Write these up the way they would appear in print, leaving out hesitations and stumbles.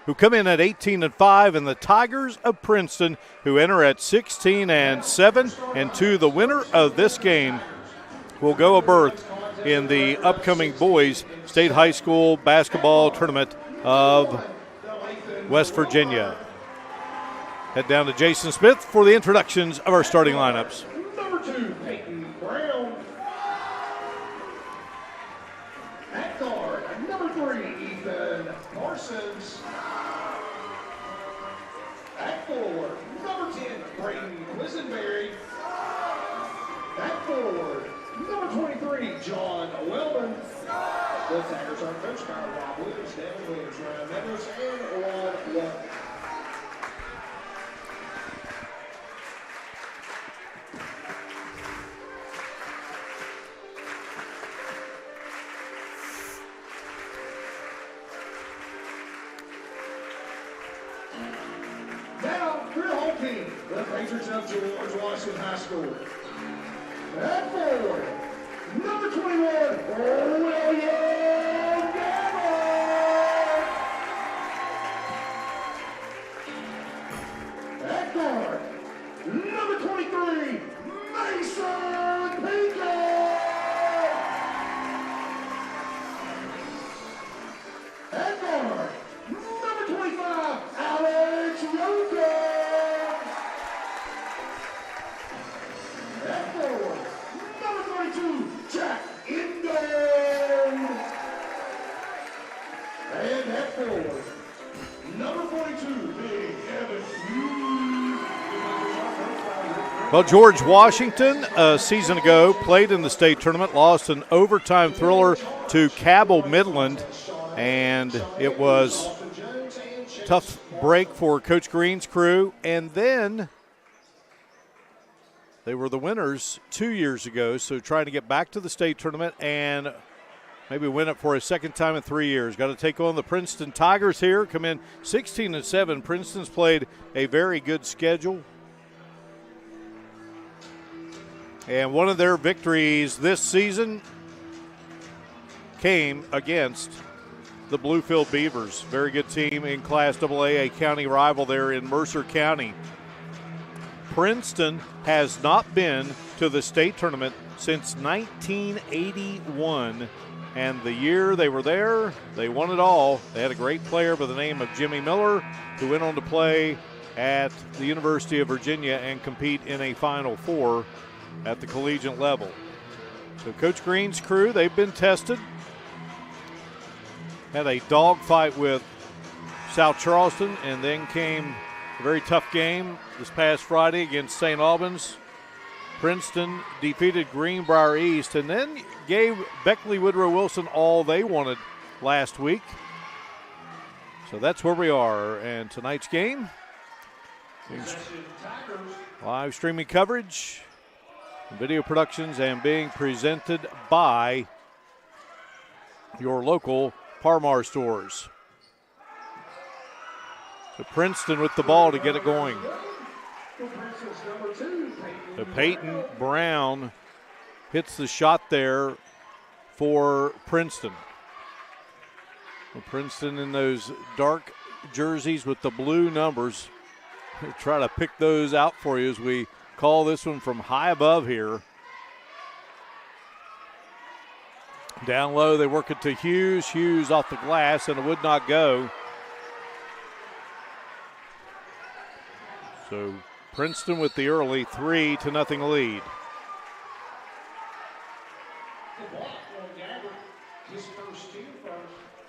who come in at 18-5, and the Tigers of Princeton, who enter at 16-7. And to the winner of this game will go a berth in the upcoming boys state high school basketball tournament of West Virginia. Head down to Jason Smith for the introductions of our starting lineups. Number 2, Peyton Brown. At guard, number 3, Ethan Parsons. At forward, number 10, Brayden Quisenberry. At forward, number 23, John Wellman. The Tigers are coached by Rob Williams, Devin Williams, Ryan Meadows, and Ron Wellman. Now, for your home team, the Patriots of George Washington High School. At forward, number 21, William Gabbard. At guard, number 23, Mason Pinkett. At guard, number 25, Alex Roca. At forward, number 32, Jack Indo. And at forward, number 42, Big Evan Hughes. Well, George Washington, a season ago, played in the state tournament, lost an overtime thriller to Cabell Midland, and it was a tough break for Coach Green's crew. And then they were the winners 2 years ago, so trying to get back to the state tournament and maybe win it for a second time in 3 years. Got to take on the Princeton Tigers here, come in 16-7. Princeton's played a very good schedule. And one of their victories this season came against the Bluefield Beavers. Very good team in Class AA, a county rival there in Mercer County. Princeton has not been to the state tournament since 1981. And the year they were there, they won it all. They had a great player by the name of Jimmy Miller, who went on to play at the University of Virginia and compete in a Final Four at the collegiate level. So Coach Green's crew, they've been tested. Had a dogfight with South Charleston, and then came a very tough game this past Friday against St. Albans. Princeton defeated Greenbrier East and then gave Beckley Woodrow Wilson all they wanted last week. So that's where we are. And tonight's game, live streaming coverage, video productions, and being presented by your local Parmar stores. So Princeton with the ball to get it going. So Peyton Brown hits the shot there for Princeton. Well, Princeton in those dark jerseys with the blue numbers. We'll try to pick those out for you as we call this one from high above here. Down low, they work it to Hughes. Hughes off the glass, and it would not go. So Princeton with the early 3-0 lead.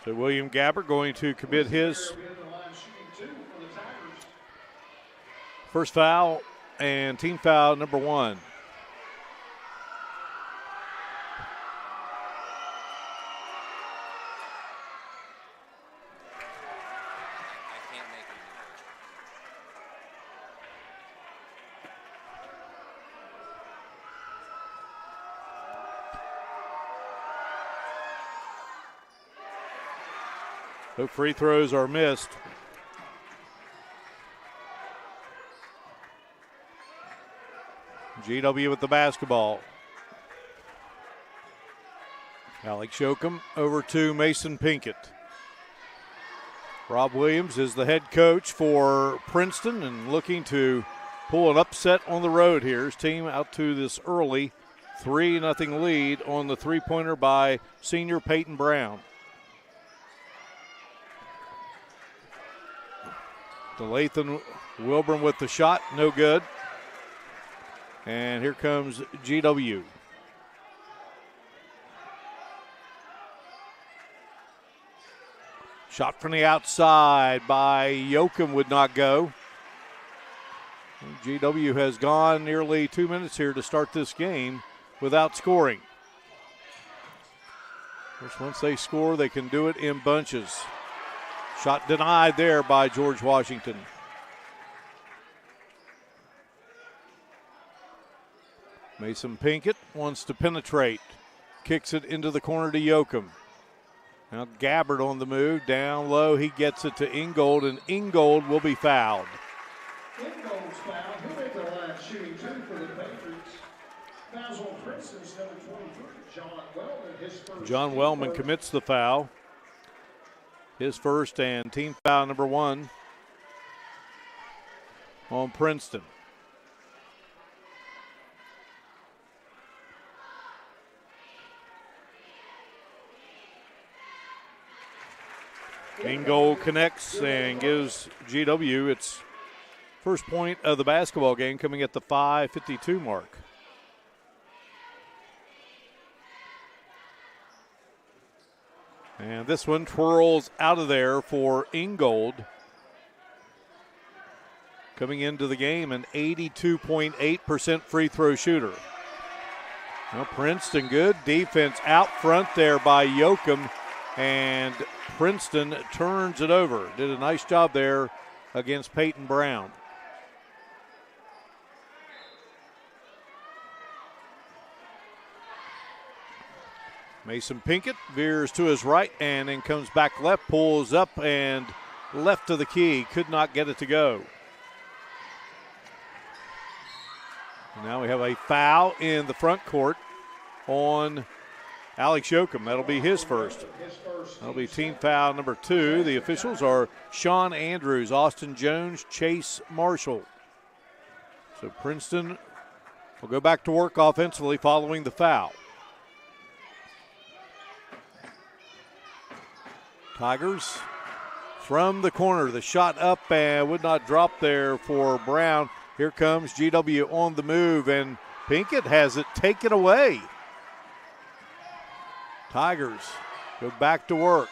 So William Gabbard going to commit his first foul and team foul number 1. No free throws are missed. GW with the basketball. Alex Yoakum over to Mason Pinkett. Rob Williams is the head coach for Princeton and looking to pull an upset on the road here. His team out to this early 3-0 lead on the three-pointer by senior Peyton Brown. DeLathan Wilburn with the shot, no good. And here comes GW. Shot from the outside by Yoakum would not go. GW has gone nearly 2 minutes here to start this game without scoring. Of course, once they score, they can do it in bunches. Shot denied there by George Washington. Mason Pinkett wants to penetrate. Kicks it into the corner to Yoakum. Now Gabbard on the move. Down low, he gets it to Ingold, and Ingold will be fouled. Ingold's foul. He'll make the line shooting 2 for the Patriots. Fouls on Princeton's number 23, John Wellman, his first. John Wellman commits the foul. His first and team foul number 1 on Princeton. Ingold connects and gives GW its first point of the basketball game, coming at the 5:52 mark. And this one twirls out of there for Ingold. Coming into the game, an 82.8% free throw shooter. Well, Princeton, good defense out front there by Yoakum, and Princeton turns it over. Did a nice job there against Peyton Brown. Mason Pinkett veers to his right and then comes back left, pulls up and left of the key. Could not get it to go. And now we have a foul in the front court on Alex Yoakum. That'll be his first. That'll be team foul number 2. The officials are Sean Andrews, Austin Jones, Chase Marshall. So Princeton will go back to work offensively following the foul. Tigers from the corner. The shot up and would not drop there for Brown. Here comes GW on the move, and Pinkett has it taken away. Tigers go back to work.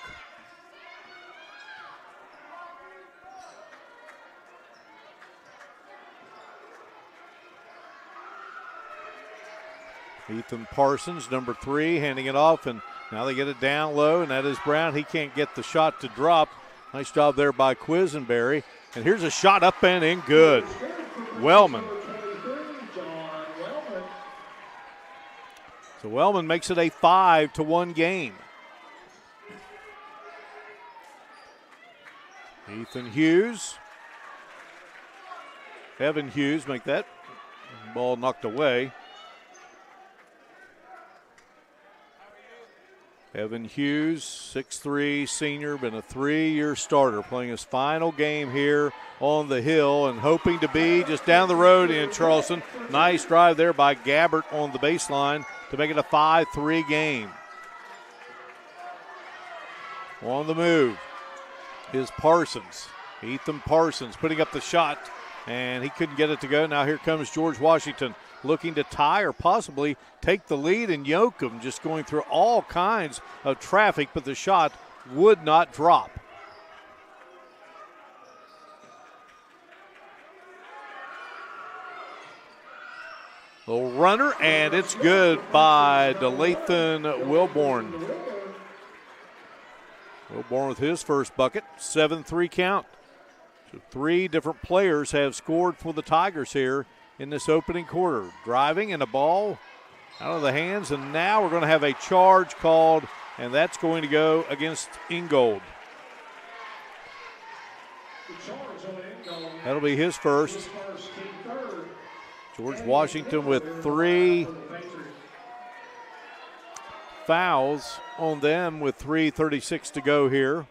Ethan Parsons, number 3, handing it off, and now they get it down low, and that is Brown. He can't get the shot to drop. Nice job there by Quisenberry. And here's a shot up and in, good. Wellman. So Wellman makes it a 5-1 game. Ethan Hughes. Evan Hughes make that ball knocked away. Evan Hughes, 6'3", senior, been a 3-year starter, playing his final game here on the Hill and hoping to be just down the road in Charleston. Nice drive there by Gabbert on the baseline to make it a 5-3 game. On the move is Parsons. Ethan Parsons putting up the shot, and he couldn't get it to go. Now here comes George Washington, looking to tie or possibly take the lead, and Yoakum just going through all kinds of traffic, but the shot would not drop. Little runner, and it's good by DeLathan Wilborn. Wilborn with his first bucket, 7-3 count. So 3 different players have scored for the Tigers here in this opening quarter. Driving and a ball out of the hands, and now we're going to have a charge called, and that's going to go against Ingold. That'll be his first. George Washington with 3 fouls on them with 3:36 to go here.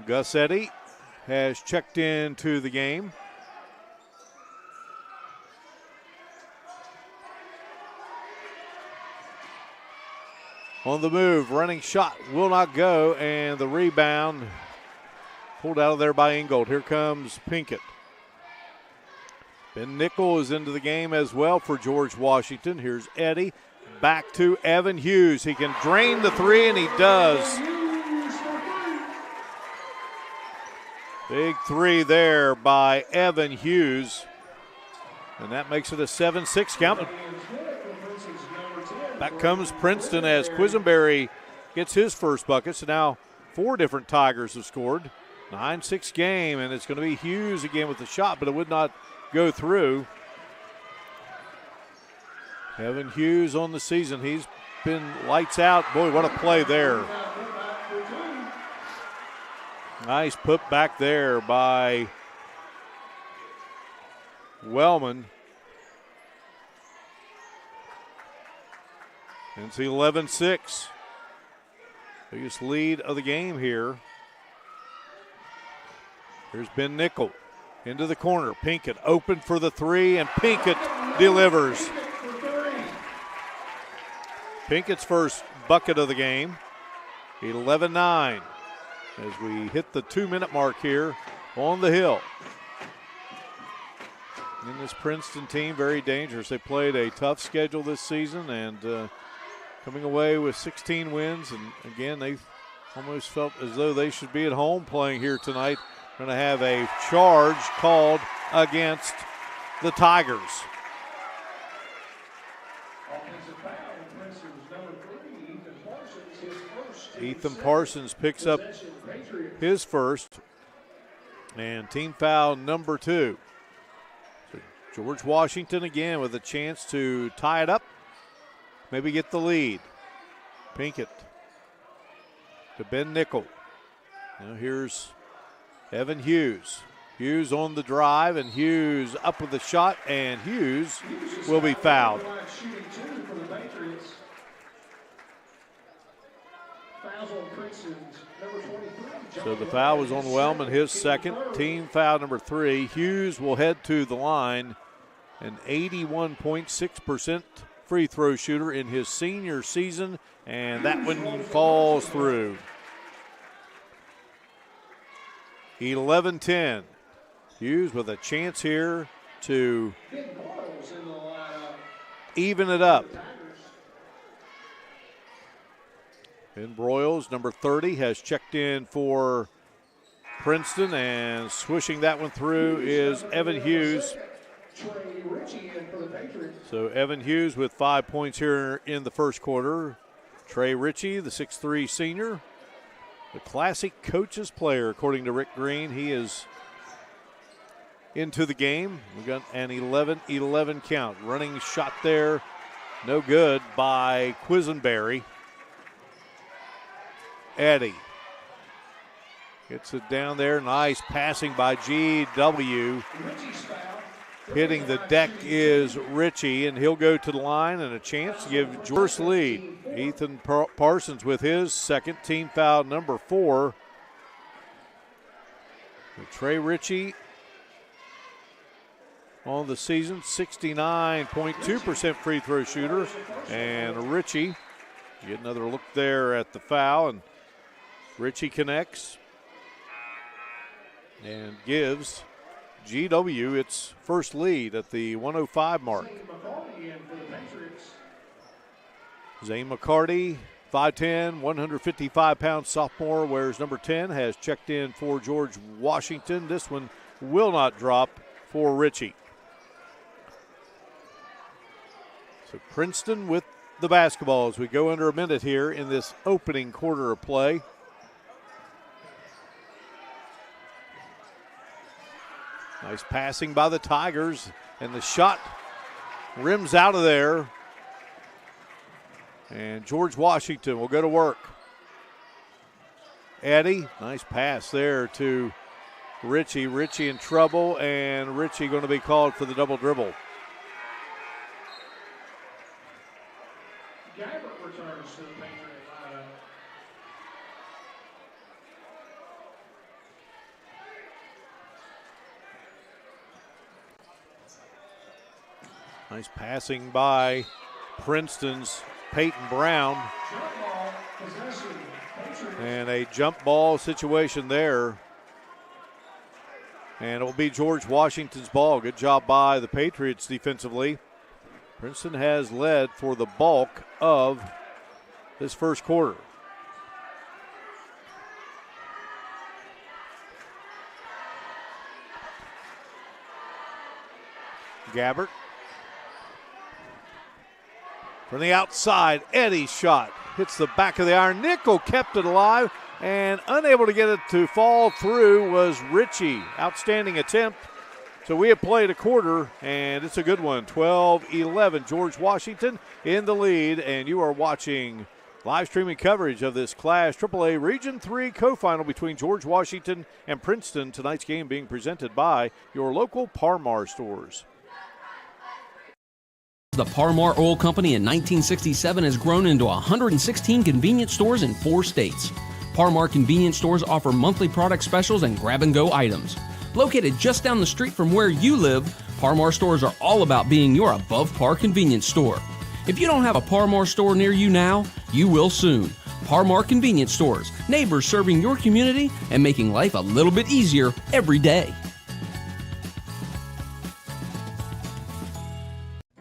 Gus Eddy has checked into the game. On the move, running shot will not go, and the rebound pulled out of there by Ingold. Here comes Pinkett. Ben Nickel is into the game as well for George Washington. Here's Eddy. Back to Evan Hughes. He can drain the three, and he does. Big three there by Evan Hughes. And that makes it a 7-6 count. Back comes Princeton as Quisenberry gets his first bucket. So now 4 different Tigers have scored. 9-6 game, and it's going to be Hughes again with the shot, but it would not go through. Evan Hughes on the season. He's been lights out. Boy, what a play there. Nice put back there by Wellman. And it's 11-6. Biggest lead of the game here. Here's Ben Nickel into the corner. Pinkett open for the three, and Pinkett delivers. Pinkett's first bucket of the game. 11-9 as we hit the 2-minute mark here on the hill. And this Princeton team, very dangerous. They played a tough schedule this season and coming away with 16 wins. And again, they almost felt as though they should be at home playing here tonight. Going to have a charge called against the Tigers. Ethan Parsons picks up his first, and team foul number 2. So George Washington again with a chance to tie it up, maybe get the lead. Pinkett to Ben Nickel. Now here's Evan Hughes. Hughes on the drive, and Hughes up with the shot, and Hughes will be fouled. So the foul was on Wellman, his second. Team foul number 3. Hughes will head to the line, an 81.6% free throw shooter in his senior season, and that one falls through. 11-10. Hughes with a chance here to even it up. Ben Broyles, number 30, has checked in for Princeton, and swishing that one through is Evan Hughes. So Evan Hughes with 5 points here in the first quarter. Trey Ritchie, the 6'3 senior, the classic coach's player, according to Rick Green. He is into the game. We got an 11-11 count. Running shot there, no good by Quisenberry. Eddy gets it down there. Nice passing by GW. Hitting the deck is Ritchie, and he'll go to the line, and a chance to give first lead. Ethan Parsons with his second, team foul number 4. Trey Ritchie on the season, 69.2% free throw shooter. And Ritchie, get another look there at the foul, and Ritchie connects and gives GW its first lead at the 105 mark. Zane McCarty, 5'10", 155-pound sophomore, wears number 10, has checked in for George Washington. This one will not drop for Ritchie. So Princeton with the basketball as we go under a minute here in this opening quarter of play. Nice passing by the Tigers, and the shot rims out of there. And George Washington will go to work. Eddy, nice pass there to Ritchie. Ritchie in trouble, and Ritchie going to be called for the double dribble. Gabbert returns to the Patriot lineup. Nice passing by Princeton's Peyton Brown. And a jump ball situation there. And it will be George Washington's ball. Good job by the Patriots defensively. Princeton has led for the bulk of this first quarter. Gabbert. From the outside, Eddie's shot hits the back of the iron. Nickel kept it alive, and unable to get it to fall through was Ritchie. Outstanding attempt. So we have played a quarter, and it's a good one. 12-11, George Washington in the lead, and you are watching live streaming coverage of this Class AAA Region 3 co-final between George Washington and Princeton. Tonight's game being presented by your local Par-Mar stores. The Par-Mar Oil Company in 1967 has grown into 116 convenience stores in 4 states. Par-Mar convenience stores offer monthly product specials and grab-and-go items. Located just down the street from where you live, Par-Mar stores are all about being your above-par convenience store. If you don't have a Par-Mar store near you now, you will soon. Par-Mar convenience stores, neighbors serving your community and making life a little bit easier every day.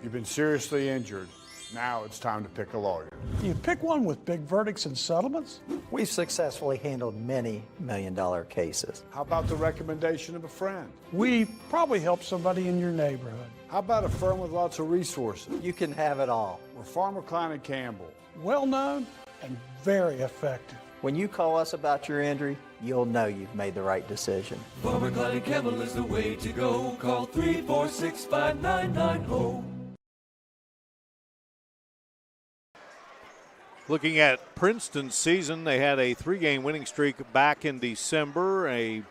You've been seriously injured. Now it's time to pick a lawyer. You pick one with big verdicts and settlements? We've successfully handled many million-dollar cases. How about the recommendation of a friend? We probably help somebody in your neighborhood. How about a firm with lots of resources? You can have it all. We're Farmer Klein and Campbell. Well-known and very effective. When you call us about your injury, you'll know you've made the right decision. Farmer Klein and Campbell is the way to go. Call 346-5990. Looking at Princeton's season, they had a 3-game winning streak back in December, a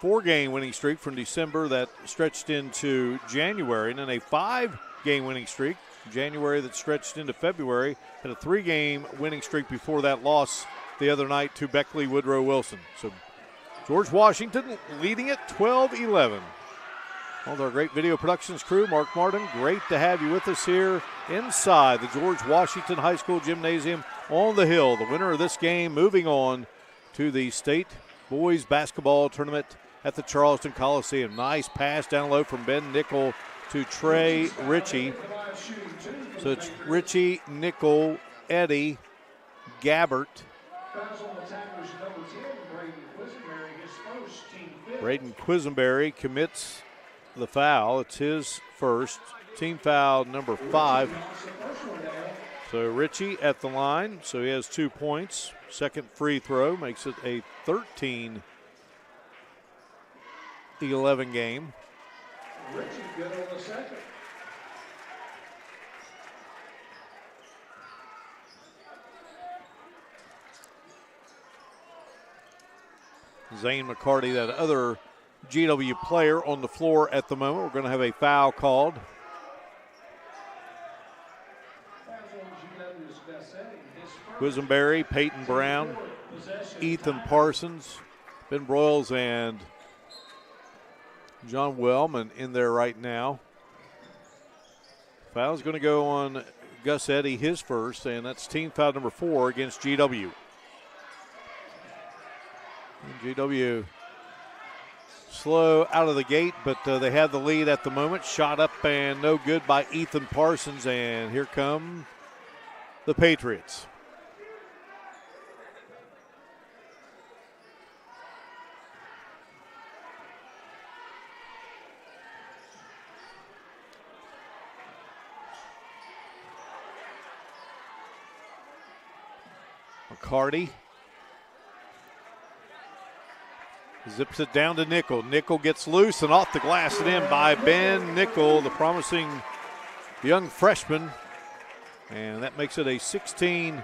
4-game winning streak from December that stretched into January, and then a 5-game winning streak in January that stretched into February, and a 3-game winning streak before that loss the other night to Beckley Woodrow Wilson. So George Washington leading it 12-11. All our great video productions crew, Mark Martin, great to have you with us here inside the George Washington High School Gymnasium on the hill. The winner of this game moving on to the state boys basketball tournament at the Charleston Coliseum. Nice pass down low from Ben Nickel to Trey Ritchie. So it's Ritchie, Nickel, Eddie, Gabbert. Braden Quisenberry commits the foul. It's his first. Team foul number 5. So Ritchie at the line, so he has 2 points. Second free throw makes it a 13-11 game. Ritchie good on the second. Zane McCarty, that other GW player on the floor at the moment. We're going to have a foul called. Quisenberry, Peyton Brown, Ethan Parsons, Ben Broyles, and John Wellman in there right now. Foul's going to go on Gus Eddy, his first, and that's team foul number 4 against GW. And GW slow out of the gate, but they have the lead at the moment. Shot up and no good by Ethan Parsons, and here come the Patriots. McCarty zips it down to Nickel. Nickel gets loose and off the glass and in by Ben Nickel, the promising young freshman. And that makes it a 16-11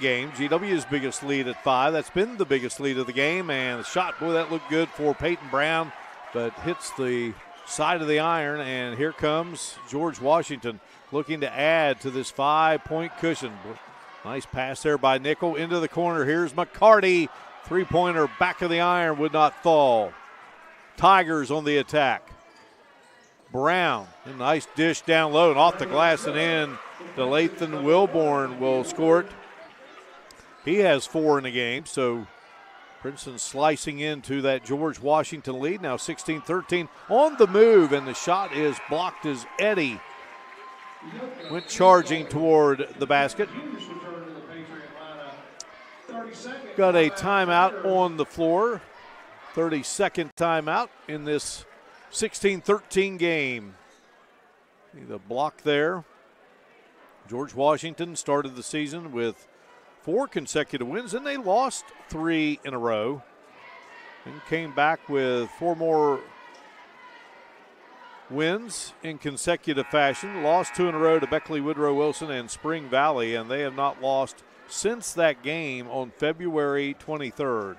game. GW's biggest lead at 5. That's been the biggest lead of the game. And the shot, boy, that looked good for Peyton Brown, but hits the side of the iron. And here comes George Washington looking to add to this 5-point cushion. Nice pass there by Nickel into the corner. Here's McCarty. Three-pointer back of the iron would not fall. Tigers on the attack. Brown. A nice dish down low and off the glass and in. Lathan Wilborn will score it. He has 4 in the game, so Princeton slicing into that George Washington lead. Now 16-13 on the move, and the shot is blocked as Eddie went charging toward the basket. Got a timeout on the floor. 30-second timeout in this 16-13 game. See the block there. George Washington started the season with 4 consecutive wins, and they lost 3 in a row. And came back with 4 more wins in consecutive fashion. Lost 2 in a row to Beckley, Woodrow Wilson, and Spring Valley, and they have not lost since that game on February 23rd.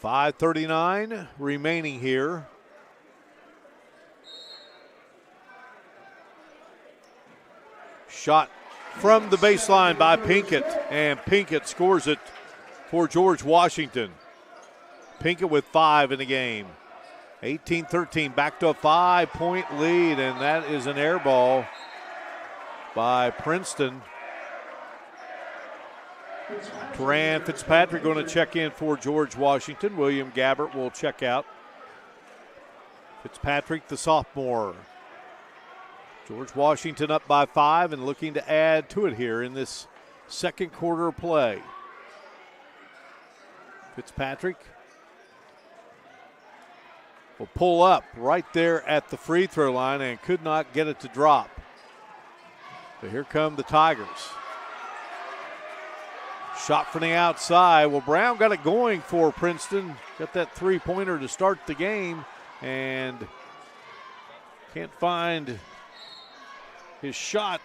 .5:39 remaining here. Shot from the baseline by Pinkett, and Pinkett scores it for George Washington. Pinkett with 5 in the game. 18-13, back to a 5-point lead, and that is an air ball by Princeton. Teran Fitzpatrick going to check in for George Washington. William Gabbert will check out. Fitzpatrick, the sophomore. George Washington up by 5 and looking to add to it here in this second quarter of play. Fitzpatrick will pull up right there at the free throw line and could not get it to drop. So here come the Tigers. Shot from the outside. Well, Brown got it going for Princeton. Got that three-pointer to start the game and can't find his shot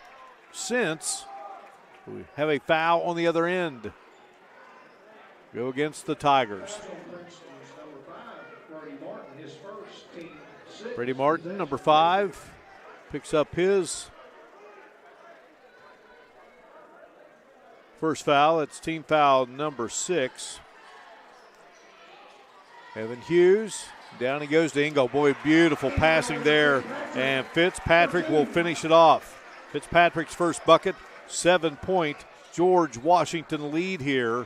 since. We have a foul on the other end. Go against the Tigers. Brady Martin, number 5, picks up his first foul. It's team foul number 6. Evan Hughes, down he goes to Ingle. Boy, beautiful passing there, and Fitzpatrick will finish it off. Fitzpatrick's first bucket, 7-point George Washington lead here.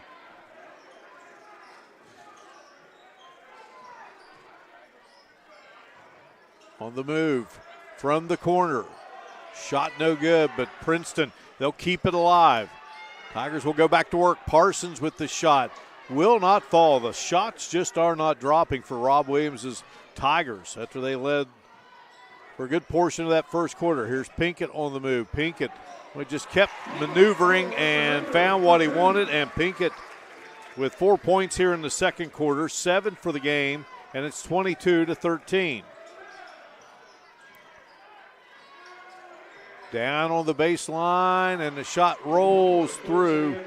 On the move from the corner. Shot no good, but Princeton, they'll keep it alive. Tigers will go back to work. Parsons with the shot. Will not fall. The shots just are not dropping for Rob Williams' Tigers after they led for a good portion of that first quarter. Here's Pinkett on the move. Pinkett just kept maneuvering and found what he wanted, and Pinkett with 4 points here in the second quarter, 7 for the game, and it's 22-13. Down on the baseline, and the shot rolls through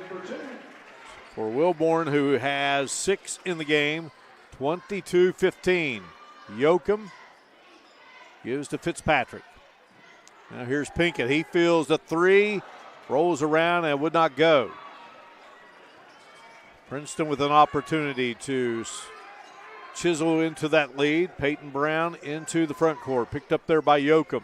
for Wilborn, who has 6 in the game, 22-15. Yoakum gives to Fitzpatrick. Now here's Pinkett. He feels the 3, rolls around and would not go. Princeton with an opportunity to chisel into that lead. Peyton Brown into the front court, picked up there by Yoakum.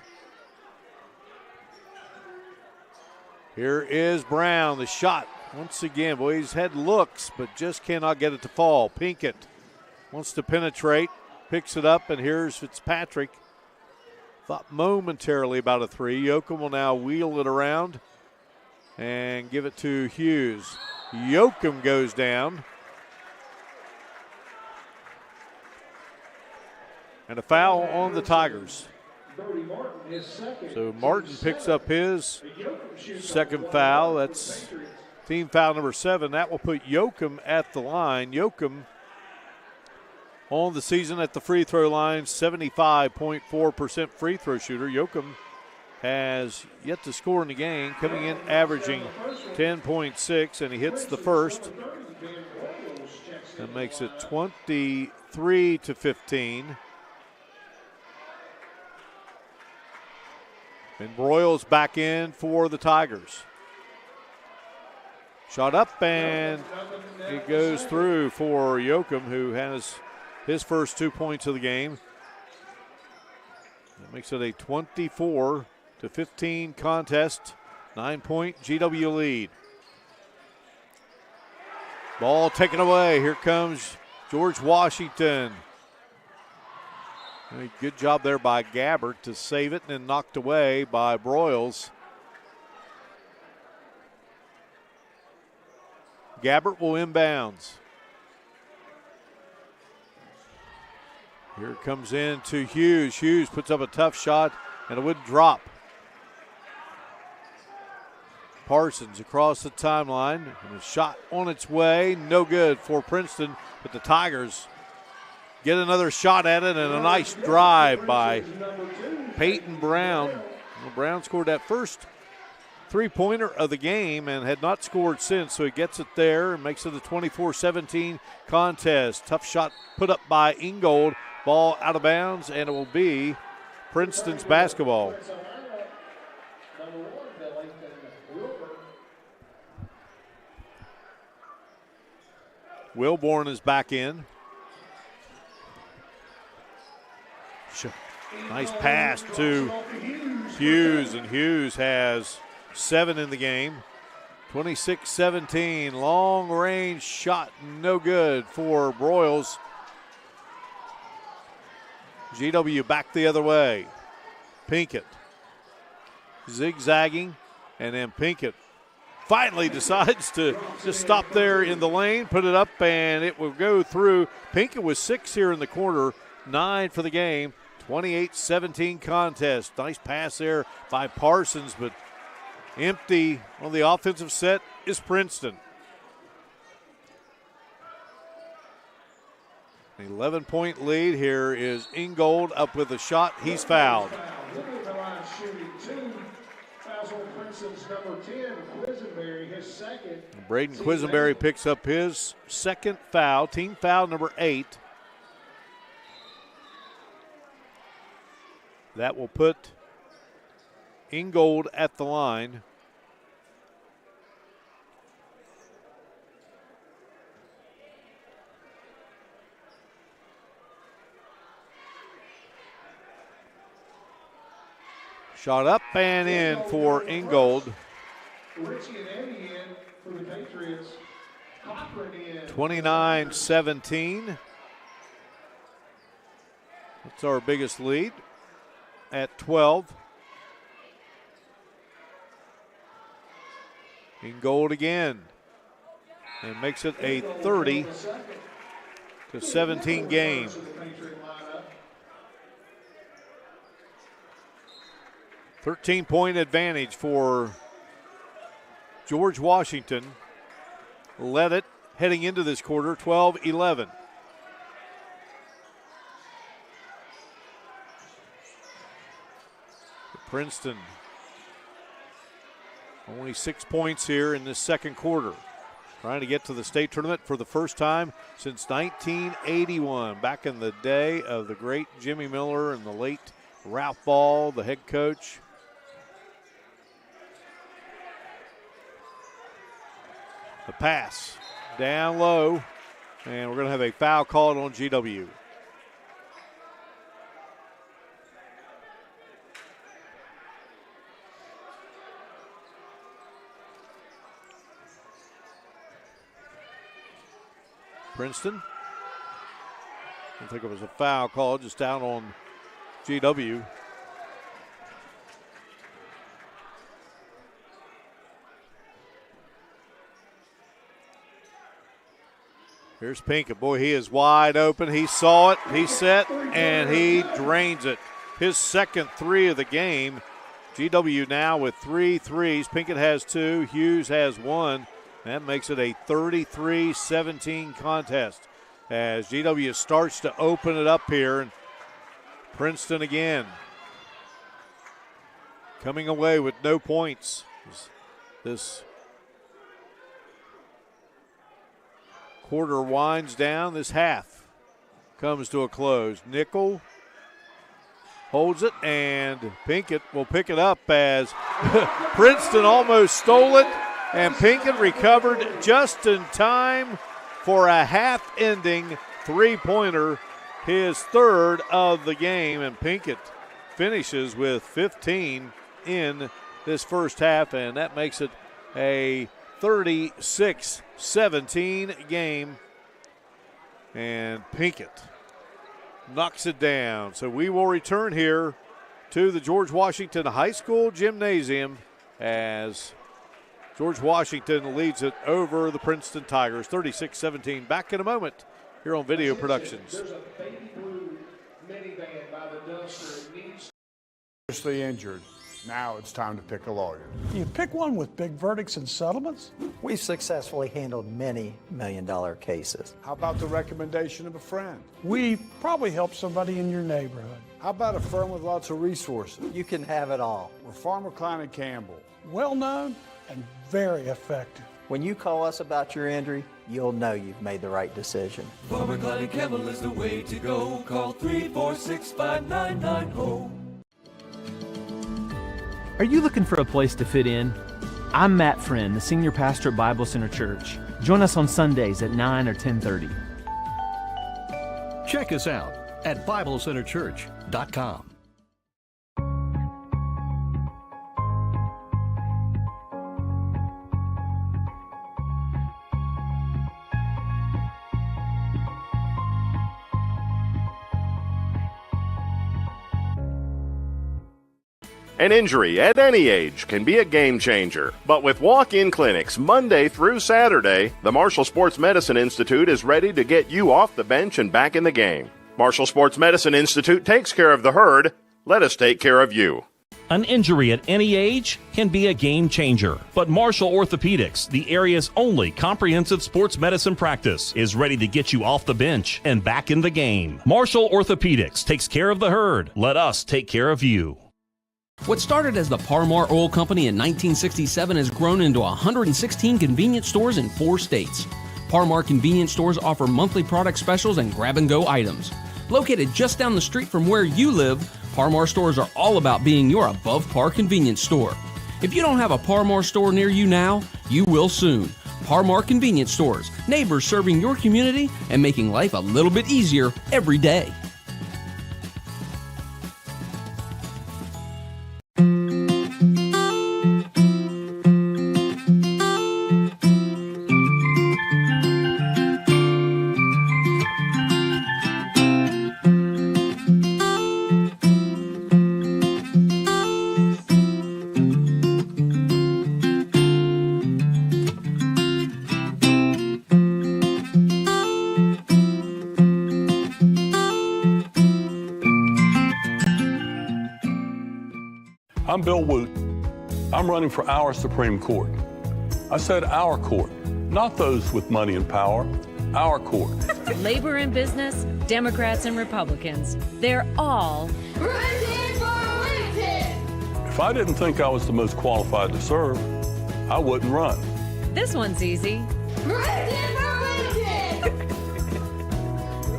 Here is Brown, the shot once again. Boy, he's had looks, but just cannot get it to fall. Pinkett wants to penetrate, picks it up, and here's Fitzpatrick. Thought momentarily about a 3. Yoakum will now wheel it around and give it to Hughes. Yoakum goes down. And a foul on the Tigers. So Martin picks up his second foul. That's team foul number 7. That will put Yoakum at the line. Yoakum on the season at the free throw line, 75.4% free throw shooter. Yoakum has yet to score in the game, coming in averaging 10.6, and he hits the first. That makes it 23-15. And Broyles back in for the Tigers. Shot up, and it goes through for Yoakum, who has his first 2 points of the game. That makes it a 24-15 contest. 9-point GW lead. Ball taken away. Here comes George Washington. Good job there by Gabbert to save it, and then knocked away by Broyles. Gabbert will inbounds. Here it comes in to Hughes. Hughes puts up a tough shot, and it would drop. Parsons across the timeline, and a shot on its way. No good for Princeton, but the Tigers get another shot at it, and a nice drive by Peyton Brown. Well, Brown scored that first three-pointer of the game and had not scored since, so he gets it there and makes it a 24-17 contest. Tough shot put up by Ingold. Ball out of bounds, and it will be Princeton's basketball. Wilborn is back in. Nice pass to Hughes, and Hughes has 7 in the game. 26-17, long range shot, no good for Broyles. GW back the other way. Pinkett zigzagging, and then Pinkett finally decides to just stop there in the lane, put it up, and it will go through. Pinkett was 6 here in the quarter, 9 for the game. 28-17 contest. Nice pass there by Parsons, but empty on the offensive set is Princeton. An 11-point lead. Here is Ingold up with a shot. He's fouled. Braden Quisenberry picks up his second foul, team foul number 8. That will put Ingold at the line. Shot up and in for Ingold. 29-17. That's our biggest lead at 12. Ingold again, and makes it a 30-17 game. .13 advantage for George Washington. Led it heading into this quarter, 12-11. Princeton only 6 points here in this second quarter. Trying to get to the state tournament for the first time since 1981, back in the day of the great Jimmy Miller and the late Ralph Ball, the head coach. The pass down low, and we're going to have a foul called on GW. Princeton. I think it was a foul call just down on GW. Here's Pinkett. Boy, he is wide open. He saw it, he set, and he drains it. His second 3 of the game. GW now with 3 threes. Pinkett has 2. Hughes has 1. That makes it a 33-17 contest as GW starts to open it up here. And Princeton again coming away with no points. This quarter winds down. This half comes to a close. Nickel holds it, and Pinkett will pick it up as Princeton almost stole it, and Pinkett recovered just in time for a half-ending three-pointer, his third of the game, and Pinkett finishes with 15 in this first half, and that makes it a 36-17 game, and Pinkett knocks it down. So we will return here to the George Washington High School Gymnasium as George Washington leads it over the Princeton Tigers, 36-17. Back in a moment here on Video Productions. There's a baby blue minivan by the dumpster. It needs Seriously injured. Now it's time to pick a lawyer. You pick one with big verdicts and settlements? We've successfully handled many million-dollar cases. How about the recommendation of a friend? We probably help somebody in your neighborhood. How about a firm with lots of resources? You can have it all. We're Farmer Klein and Campbell. Well-known and very effective. When you call us about your injury, you'll know you've made the right decision. Farmer Klein and Campbell is the way to go. Call 346-5990. Are you looking for a place to fit in? I'm Matt Friend, the senior pastor at Bible Center Church. Join us on Sundays at 9 or 10:30. Check us out at BibleCenterChurch.com. An injury at any age can be a game changer. But with walk-in clinics Monday through Saturday, the Marshall Sports Medicine Institute is ready to get you off the bench and back in the game. Marshall Sports Medicine Institute takes care of the herd. Let us take care of you. An injury at any age can be a game changer. But Marshall Orthopedics, the area's only comprehensive sports medicine practice, is ready to get you off the bench and back in the game. Marshall Orthopedics takes care of the herd. Let us take care of you. What started as the Parmar Oil Company in 1967 has grown into 116 convenience stores in 4 states. Parmar convenience stores offer monthly product specials and grab-and-go items. Located just down the street from where you live, Parmar stores are all about being your above-par convenience store. If you don't have a Parmar store near you now, you will soon. Parmar convenience stores, neighbors serving your community and making life a little bit easier every day. I'm Bill Wooten. I'm running for our Supreme Court. I said our court, not those with money and power, our court. Labor and business, Democrats and Republicans, they're all If I didn't think I was the most qualified to serve, I wouldn't run. This one's easy.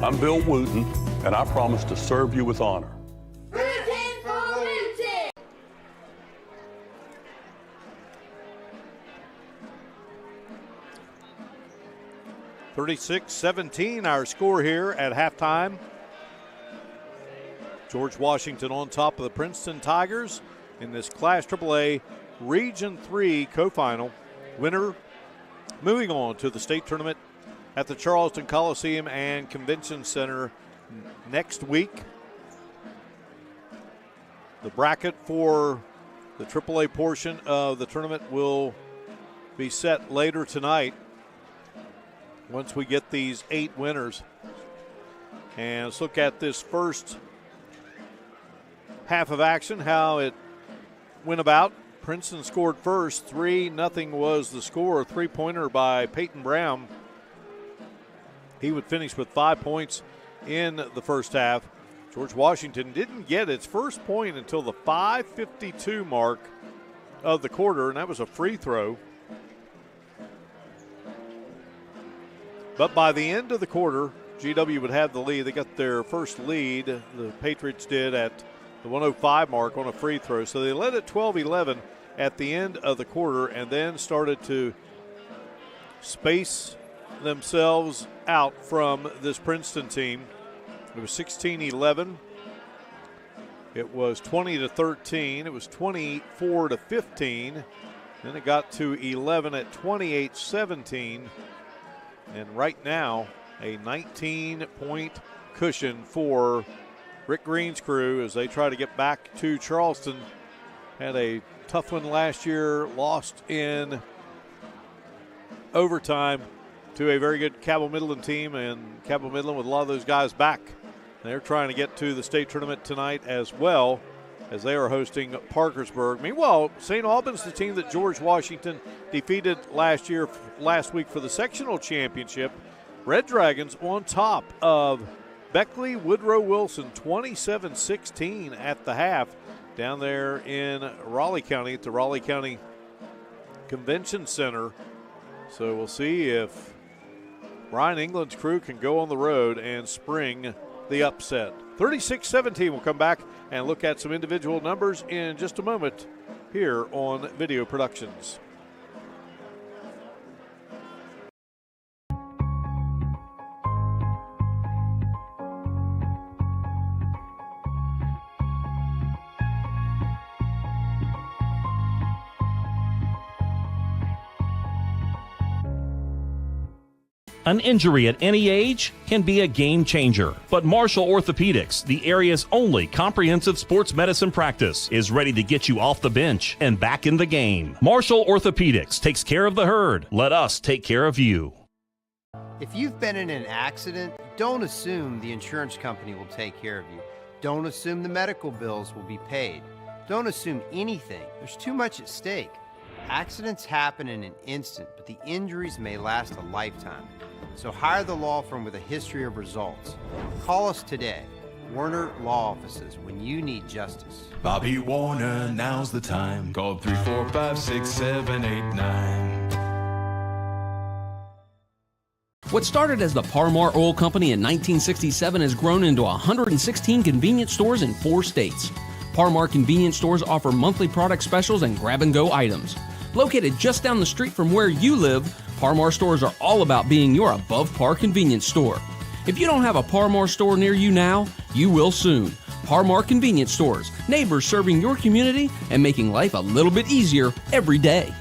I'm Bill Wooten, and I promise to serve you with honor. 36-17 our score here at halftime. George Washington on top of the Princeton Tigers in this Class AAA Region 3 co-final. Winner moving on to the state tournament at the Charleston Coliseum and Convention Center next week. The bracket for the AAA portion of the tournament will be set later tonight once we get these 8 winners. And let's look at this first half of action, how it went about. Princeton scored first. 3-0 was the score. A three-pointer by Peyton Brown. He would finish with 5 points in the first half. George Washington didn't get its first point until the 5:52 mark of the quarter, and that was a free throw. But by the end of the quarter, GW would have the lead. They got their first lead, the Patriots did, at the 105 mark on a free throw. So they led at 12-11 at the end of the quarter and then started to space themselves out from this Princeton team. It was 16-11. It was 20-13. It was 24-15. Then it got to 11 at 28-17. And right now, a 19-point cushion for Rick Green's crew as they try to get back to Charleston. Had a tough one last year, lost in overtime to a very good Cabell Midland team, and Cabell Midland with a lot of those guys back. They're trying to get to the state tournament tonight as well as they are hosting Parkersburg. Meanwhile, St. Albans, the team that George Washington defeated last week for the sectional championship. Red Dragons on top of Beckley Woodrow Wilson, 27-16 at the half down there in Raleigh County at the Raleigh County Convention Center. So we'll see if Brian England's crew can go on the road and spring the upset. 36-17. We'll come back and look at some individual numbers in just a moment here on Video Productions. An injury at any age can be a game changer, but Marshall Orthopedics, the area's only comprehensive sports medicine practice, is ready to get you off the bench and back in the game. Marshall Orthopedics takes care of the herd. Let us take care of you. If you've been in an accident, don't assume the insurance company will take care of you. Don't assume the medical bills will be paid. Don't assume anything. There's too much at stake. Accidents happen in an instant, but the injuries may last a lifetime. So hire the law firm with a history of results. Call us today, Warner Law Offices, when you need justice. Bobby Warner, now's the time. Call 345-6789. What started as the Parmar Oil Company in 1967 has grown into 116 convenience stores in 4 states. Parmar convenience stores offer monthly product specials and grab-and-go items. Located just down the street from where you live, Parmar stores are all about being your above-par convenience store. If you don't have a Parmar store near you now, you will soon. Parmar Convenience Stores, neighbors serving your community and making life a little bit easier every day.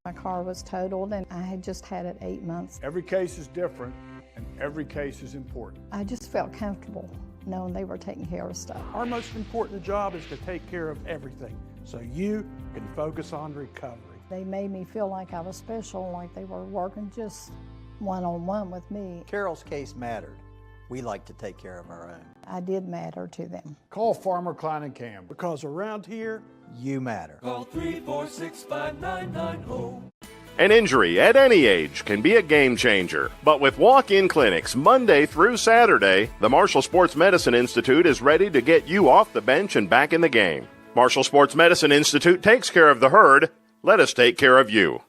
My car was totaled and I had just had it 8 months. Every case is different and every case is important. I just felt comfortable knowing they were taking care of stuff. Our most important job is to take care of everything so you can focus on recovery. They made me feel like I was special, like they were working just one-on-one with me. Carol's case mattered. We like to take care of our own. I did matter to them. Call Farmer Klein & Cam. Because around here, you matter. Call 346-5990. An injury at any age can be a game changer. But with walk-in clinics Monday through Saturday, the Marshall Sports Medicine Institute is ready to get you off the bench and back in the game. Marshall Sports Medicine Institute takes care of the herd. Let us take care of you.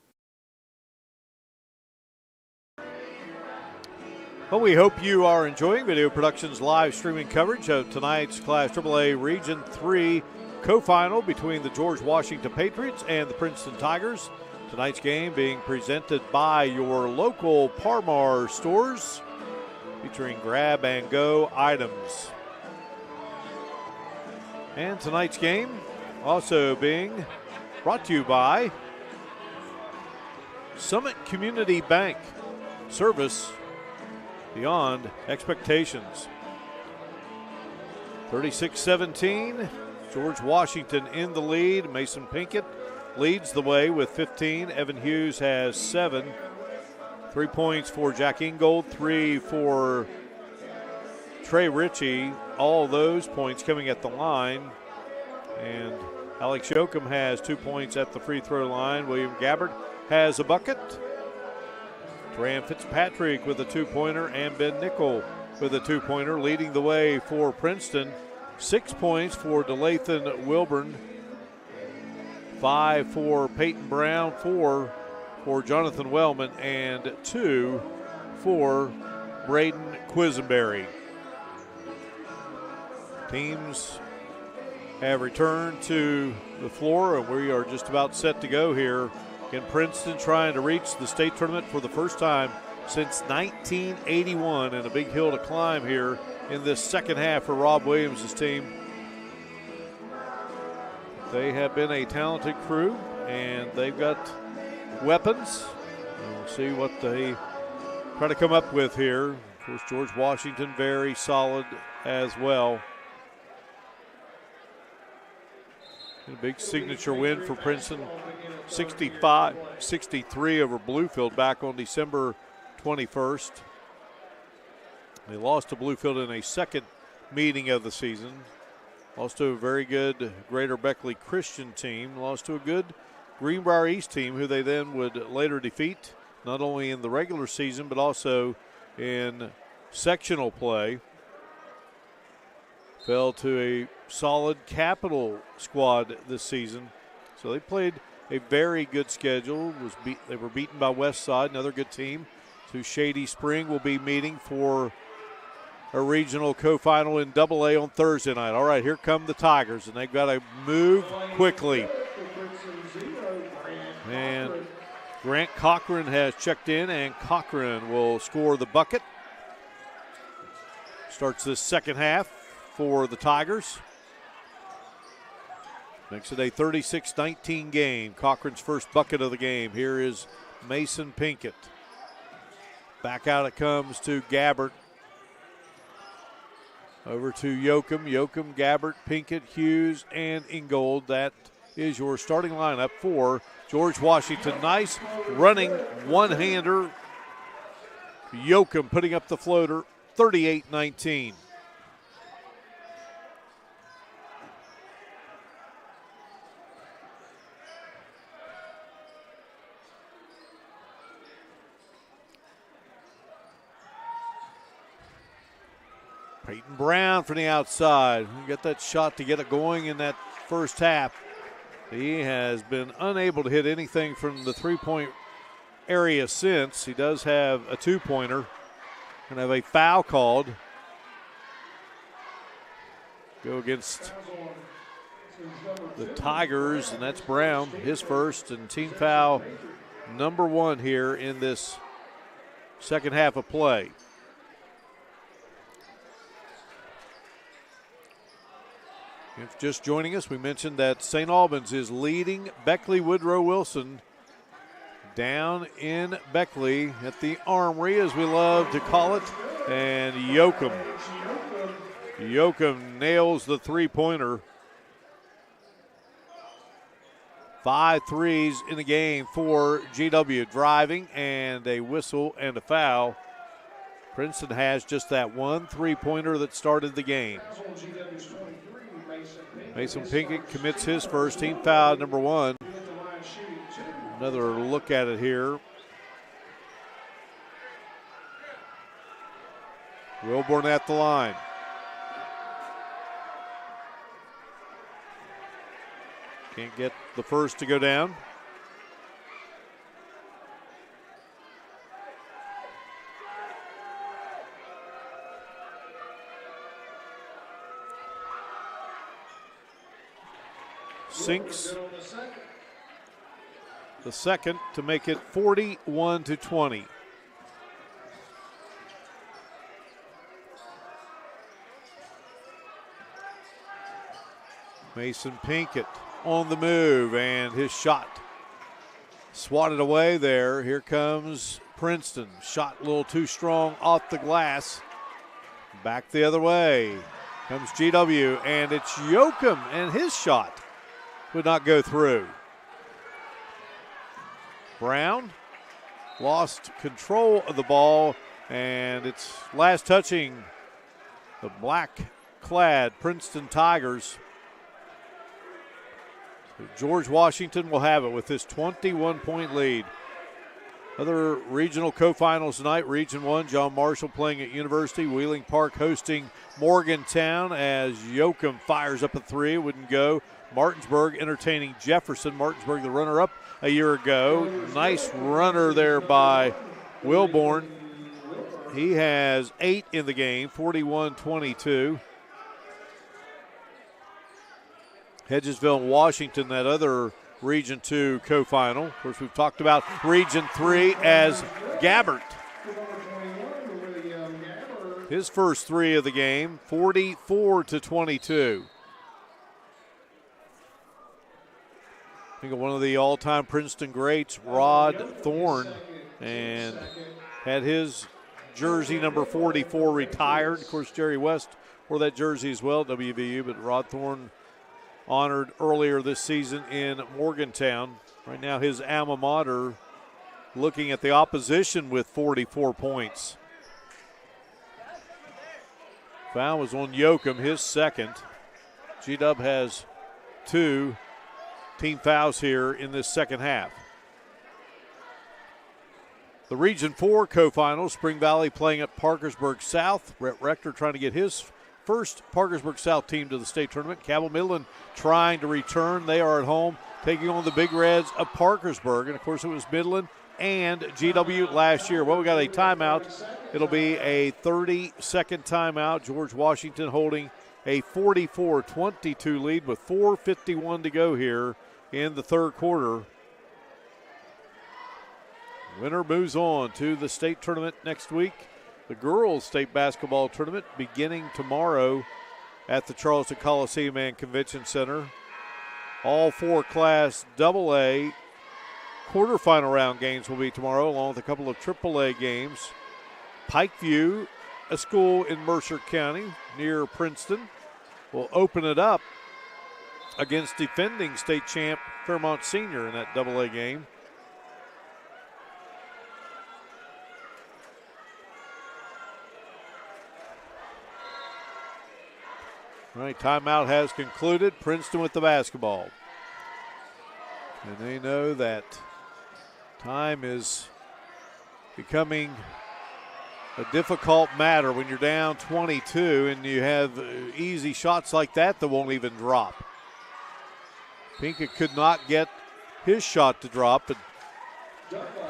Well, we hope you are enjoying Video Productions' live streaming coverage of tonight's Class AAA Region 3 co-final between the George Washington Patriots and the Princeton Tigers. Tonight's game being presented by your local Parmar stores, featuring grab-and-go items. And tonight's game also being brought to you by Summit Community Bank. Service beyond expectations. 36-17, George Washington in the lead. Mason Pinkett leads the way with 15. Evan Hughes has 7. 3 points for Jack Ingold, 3 for Trey Ritchie. All those points coming at the line. And Alex Yoakum has 2 points at the free throw line. William Gabbard has a bucket. Graham Fitzpatrick with a 2-pointer and Ben Nickel with a 2-pointer, leading the way for Princeton. 6 points for DeLathan Wilburn. 5 for Peyton Brown, 4 for Jonathan Wellman, and 2 for Braden Quisenberry. Teams have returned to the floor, and we are just about set to go here in Princeton, trying to reach the state tournament for the first time since 1981, and a big hill to climb here in this second half for Rob Williams' team. They have been a talented crew, and they've got weapons. And we'll see what they try to come up with here. Of course, George Washington very solid as well. A big signature win for Princeton, 65-63 over Bluefield back on December 21st. They lost to Bluefield in a second meeting of the season. Lost to a very good Greater Beckley Christian team. Lost to a good Greenbrier East team, who they then would later defeat, not only in the regular season but also in sectional play. Fell to a solid Capital squad this season. So they played a very good schedule. They were beaten by Westside, another good team, who Shady Spring will be meeting for a regional co-final in AA on Thursday night. All right, here come the Tigers, and they've got to move quickly. And Grant Cochran has checked in, and Cochran will score the bucket. Starts this second half for the Tigers. Makes it a 36-19 game. Cochran's first bucket of the game. Here is Mason Pinkett. Back out it comes to Gabbert. Over to Yoakum. Yoakum, Gabbert, Pinkett, Hughes, and Ingold. That is your starting lineup for George Washington. Nice running one-hander. Yoakum putting up the floater, 38-19. Peyton Brown from the outside. Get that shot to get it going in that first half. He has been unable to hit anything from the three-point area since. He does have a two-pointer. Going to have a foul called. Go against the Tigers, and that's Brown, his first, and team foul number 1 here in this second half of play. If just joining us, we mentioned that St. Albans is leading Beckley Woodrow Wilson down in Beckley at the Armory, as we love to call it. And Yoakum nails the three-pointer. 5 threes in the game for GW. Driving and a whistle and a foul. Princeton has just that one three-pointer that started the game. Mason Pinkett commits his first, team foul number 1. Another look at it here. Wilborn at the line. Can't get the first to go down. Sinks the second to make it 41-20. Mason Pinkett on the move, and his shot swatted away there. Here comes Princeton. Shot a little too strong off the glass. Back the other way comes GW, and it's Yoakum, and his shot would not go through. Brown lost control of the ball, and it's last touching the black-clad Princeton Tigers. So George Washington will have it with his 21-point lead. Other regional co-finals tonight. Region 1, John Marshall playing at University. Wheeling Park hosting Morgantown as Yoakum fires up a three. Wouldn't go. Martinsburg entertaining Jefferson. Martinsburg, the runner-up a year ago. Nice runner there by Wilborn. He has 8 in the game, 41-22. Hedgesville and Washington, that other Region 2 co-final. Of course, we've talked about Region 3 as Gabbert. His first three of the game, 44-22. I think of one of the all-time Princeton greats, Rod Thorne, and had his jersey number 44 retired. Of course, Jerry West wore that jersey as well at WVU, but Rod Thorne honored earlier this season in Morgantown. Right now, his alma mater looking at the opposition with 44 points. Foul was on Yoakum, his second. G-Dub has 2 team fouls here in this second half. The Region 4 co-finals, Spring Valley playing at Parkersburg South. Brett Rector trying to get his first Parkersburg South team to the state tournament. Cabell Midland trying to return. They are at home taking on the Big Reds of Parkersburg. And, of course, it was Midland and GW last year. Well, we got a timeout. It'll be a 30-second timeout. George Washington holding a 44-22 lead with 4:51 to go here in the third quarter. Winner moves on to the state tournament next week. The girls' state basketball tournament beginning tomorrow at the Charleston Coliseum and Convention Center. All 4 Class AA quarterfinal round games will be tomorrow, along with a couple of AAA games. Pikeview, a school in Mercer County near Princeton, will open it up against defending state champ Fairmont Senior in that AA game. All right, timeout has concluded. Princeton with the basketball. And they know that time is becoming a difficult matter when you're down 22 and you have easy shots like that won't even drop. Pinkett could not get his shot to drop, but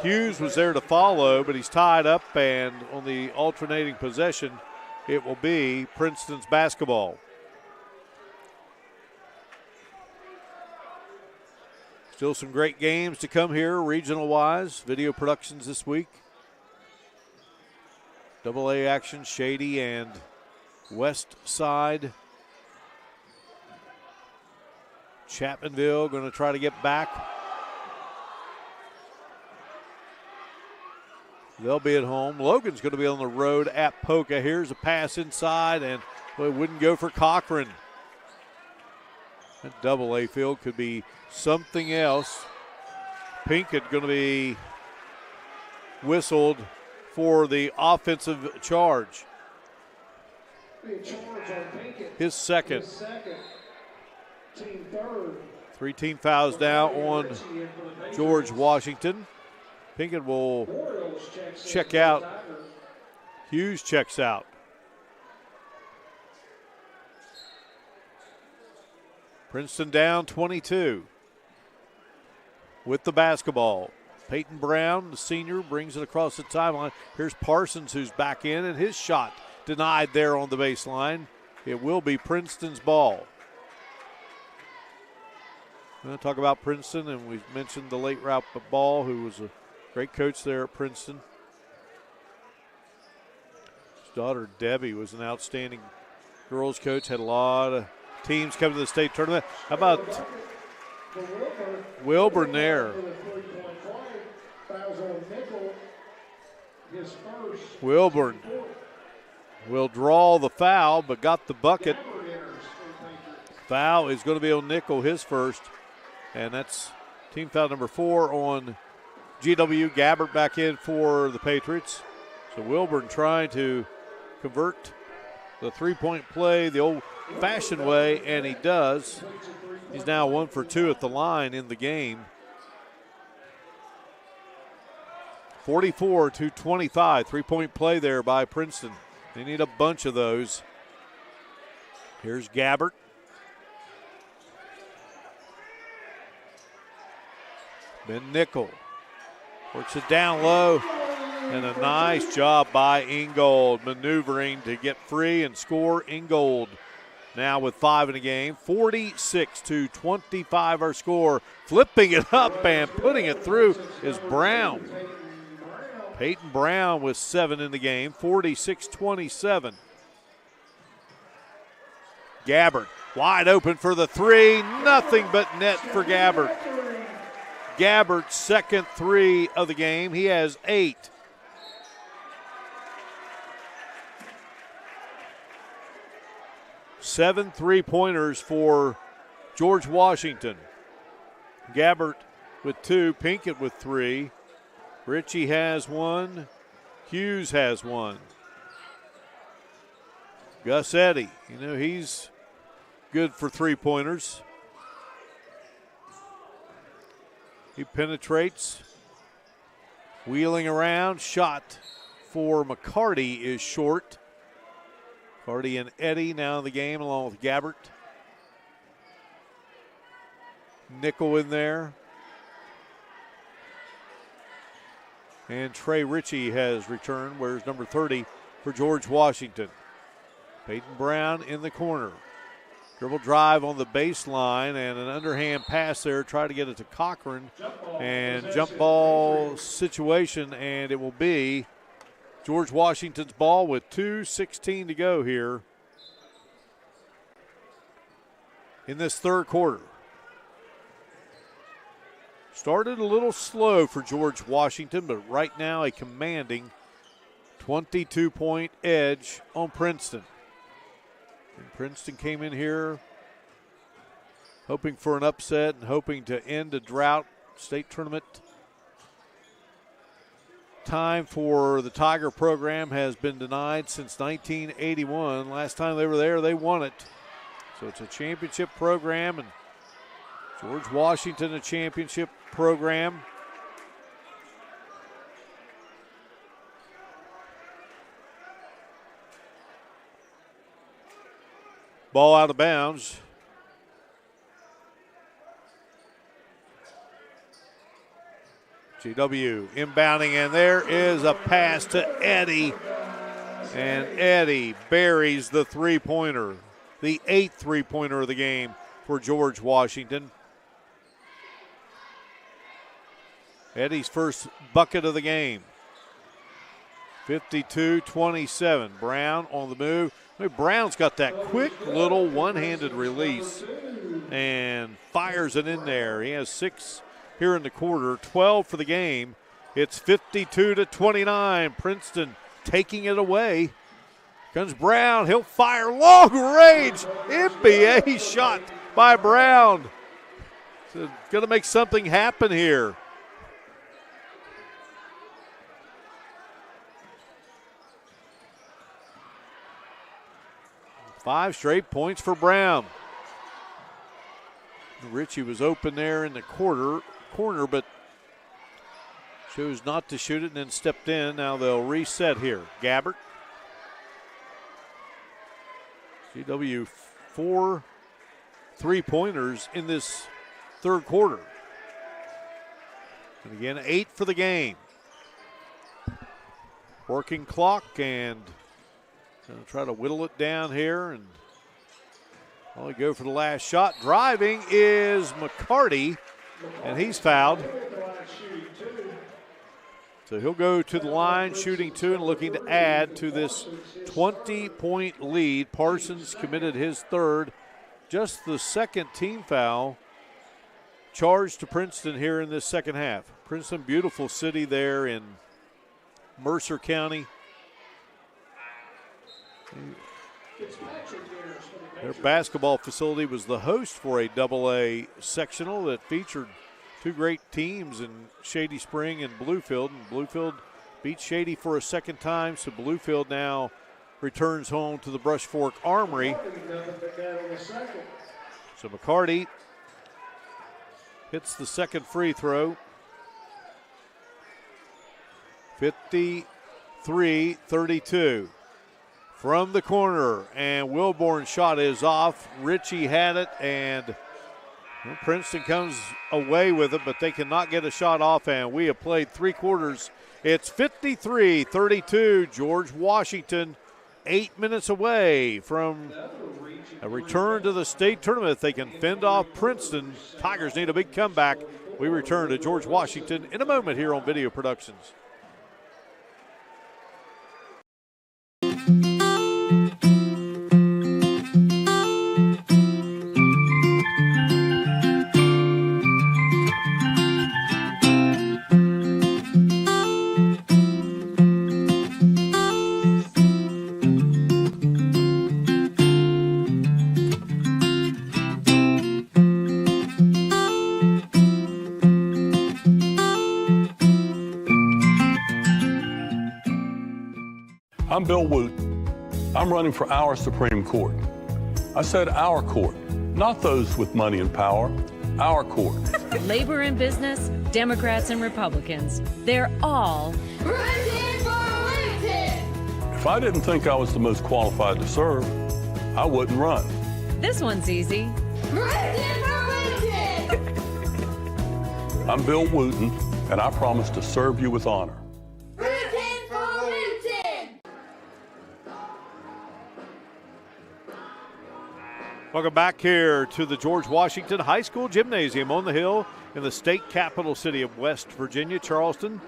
Hughes was there to follow, but he's tied up, and on the alternating possession, it will be Princeton's basketball. Still some great games to come here, regional-wise. Video productions this week. AA action, Shady and West Side. Chapmanville going to try to get back. They'll be at home. Logan's going to be on the road at Poca. Here's a pass inside, and it wouldn't go for Cochran. That AA field could be something else. Pinkett going to be whistled for the offensive charge. His second. Team third. 3 team fouls now on George Washington. Pinkett will check out. Hughes checks out. Princeton down 22 with the basketball. Peyton Brown, the senior, brings it across the timeline. Here's Parsons, who's back in, and his shot denied there on the baseline. It will be Princeton's ball. We're going to talk about Princeton, and we've mentioned the late Ralph Ball, who was a great coach there at Princeton. His daughter, Debbie, was an outstanding girls coach, had a lot of teams come to the state tournament. How about Wilburn there? Wilburn will draw the foul, but got the bucket. Foul is going to be on Nickel, his first. And that's team foul number 4 on GW. Gabbert back in for the Patriots. So Wilburn trying to convert the three-point play the old-fashioned way, and he does. He's now 1 for 2 at the line in the game. 44-25, three-point play there by Princeton. They need a bunch of those. Here's Gabbert. Ben Nickel works it down low, and a nice job by Ingold maneuvering to get free and score. Ingold now with 5 in the game. 46-25 our score. Flipping it up and putting it through is Brown. Peyton Brown with 7 in the game. 46-27. Gabbard wide open for the 3. Nothing but net for Gabbard. Gabbard's second 3 of the game. He has 8. Seven 3-pointers for George Washington. Gabbard with 2, Pinkett with 3. Ritchie has 1. Hughes has 1. Gus Eddy, he's good for 3-pointers. He penetrates. Wheeling around. Shot for McCarty is short. McCarty and Eddy now in the game along with Gabbard. Nickel in there. And Trey Ritchie has returned. Where's number 30 for George Washington? Peyton Brown in the corner. Dribble drive on the baseline and an underhand pass there. Try to get it to Cochran. And jump ball situation, and it will be George Washington's ball with 2:16 to go here in this third quarter. Started a little slow for George Washington, but right now a commanding 22-point edge on Princeton. And Princeton came in here hoping for an upset and hoping to end a drought. State tournament time for the Tiger program has been denied since 1981. Last time they were there, they won it. So it's a championship program, and George Washington, a championship program. Ball out of bounds. GW inbounding, and there is a pass to Eddy. And Eddy buries the 3-pointer, the 8th 3-pointer of the game for George Washington. Eddy's first bucket of the game. 52-27. Brown on the move. Brown's got that quick little one-handed release and fires it in there. He has 6 here in the quarter, 12 for the game. It's 52-29. Princeton taking it away. Comes Brown. He'll fire long range. NBA shot by Brown. So going to make something happen here. 5 straight points for Brown. Ritchie was open there in the corner, but chose not to shoot it and then stepped in. Now they'll reset here. Gabbard. GW 4 3-pointers in this third quarter. And again, 8 for the game. Working clock, and going to try to whittle it down here, and only go for the last shot. Driving is McCarty, and he's fouled. So he'll go to the line, shooting 2 and looking to add to this 20-point lead. Parsons committed his third, just the second team foul charged to Princeton here in this second half. Princeton, beautiful city there in Mercer County. Their basketball facility was the host for a AA sectional that featured 2 great teams in Shady Spring and Bluefield. And Bluefield beat Shady for a second time, so Bluefield now returns home to the Brush Fork Armory. So McCarty hits the second free throw. 53-32. From the corner, and Wilborn's shot is off. Ritchie had it, and Princeton comes away with it, but they cannot get a shot off, and we have played 3 quarters. It's 53-32. George Washington 8 minutes away from a return to the state tournament if they can fend off Princeton. Tigers need a big comeback. We return to George Washington in a moment here on Video Productions. I'm Bill Woot. I'm running for our Supreme Court. I said our court, not those with money and power, our court. Labor and business, Democrats and Republicans, they're all If I didn't think I was the most qualified to serve, I wouldn't run. This one's easy. I'm Bill Wooten, and I promise to serve you with honor. Welcome back here to the George Washington High School Gymnasium on the hill in the state capital city of West Virginia, Charleston.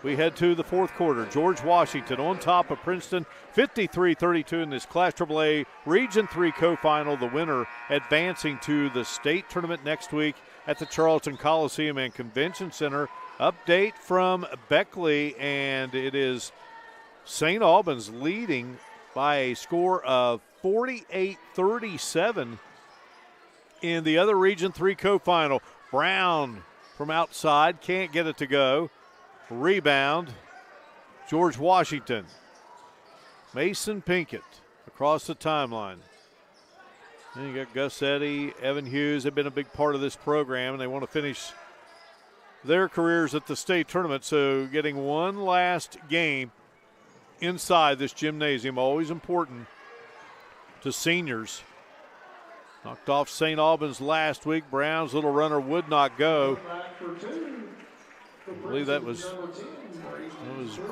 We head to the fourth quarter. George Washington on top of Princeton, 53-32 in this Class AAA Region 3 co-final. The winner advancing to the state tournament next week at the Charleston Coliseum and Convention Center. Update from Beckley, and it is St. Albans leading by a score of 48-37 in the other Region 3 co-final. Brown from outside, can't get it to go. Rebound, George Washington. Mason Pinkett across the timeline. Then you got Gus Eddy, Evan Hughes have been a big part of this program, and they want to finish their careers at the state tournament. So getting one last game inside this gymnasium, always important to seniors. Knocked off St. Albans last week. Brown's little runner would not go. I believe that was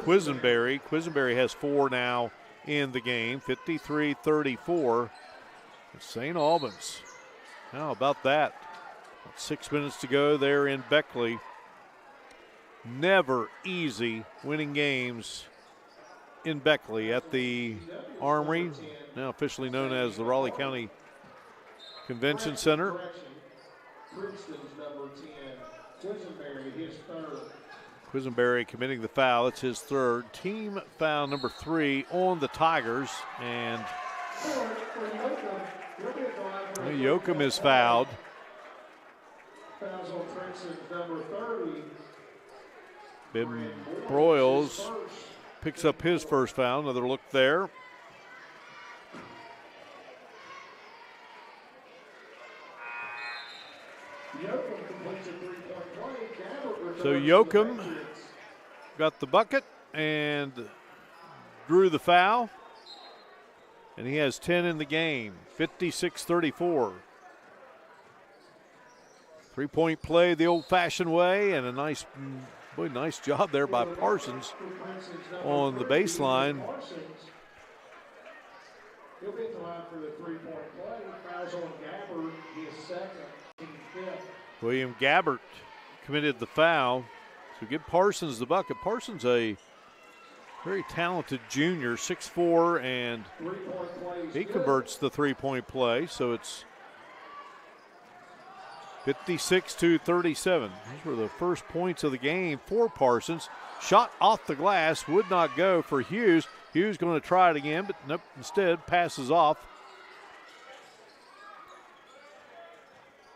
Quisenberry. Quisenberry has 4 now in the game, 53-34. St. Albans. How about that? 6 minutes to go there in Beckley. Never easy winning games in Beckley at the Armory, now officially known as the Raleigh County Convention Center. Princeton's number 10, Quisenberry, his third. Quisenberry committing the foul. It's his third. Team foul number 3 on the Tigers. And Yoakum is fouled. Fouls on Princeton's number 30. Ben Broyles picks up his first foul. Another look there. So Yoakum got the bucket and drew the foul. And he has 10 in the game, 56-34. Three-point play the old-fashioned way, and a nice job there by Parsons on the baseline. He'll be at the line for the three-point play. Fouls on Gabbert, his second, team fifth. William Gabbert committed the foul to give Parsons the bucket. Parsons, a very talented junior, 6'4", and he converts the three-point play, so it's 56-37. These were the first points of the game for Parsons. Shot off the glass, would not go for Hughes. Hughes going to try it again, but nope, instead passes off.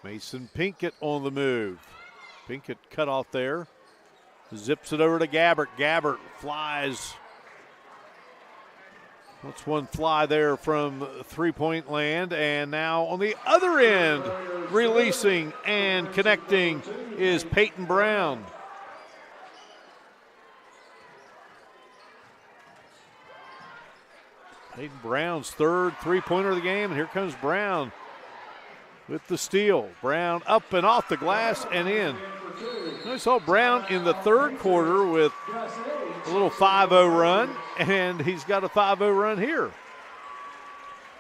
Mason Pinkett on the move. Pinkett cut off there. Zips it over to Gabbert. Gabbert flies. That's one fly there from three-point land. And now on the other end, releasing and connecting is Peyton Brown. Peyton Brown's third three-pointer of the game. And here comes Brown with the steal. Brown up and off the glass and in. I saw Brown in the third quarter with a little 5-0 run, and he's got a 5-0 run here.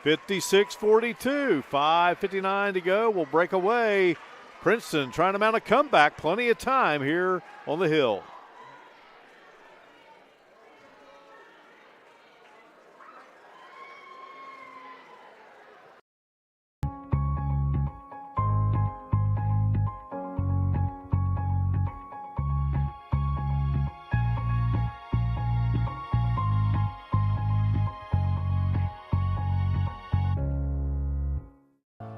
56-42, 5:59 to go. We'll break away. Princeton trying to mount a comeback. Plenty of time here on the hill.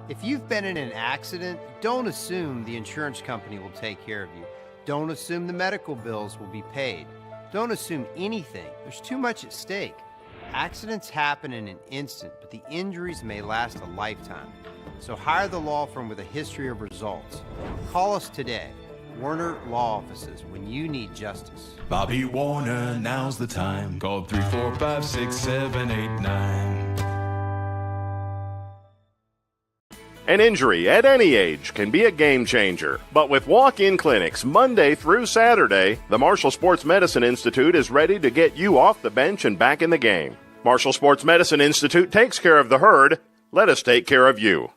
If you've been in an accident, don't assume the insurance company will take care of you. Don't assume the medical bills will be paid. Don't assume anything. There's too much at stake. Accidents happen in an instant, but the injuries may last a lifetime. So hire the law firm with a history of results. Call us today. Warner Law Offices, when you need justice. Bobby Warner, now's the time. Call 345-6789. An injury at any age can be a game changer. But with walk-in clinics Monday through Saturday, the Marshall Sports Medicine Institute is ready to get you off the bench and back in the game. Marshall Sports Medicine Institute takes care of the herd. Let us take care of you.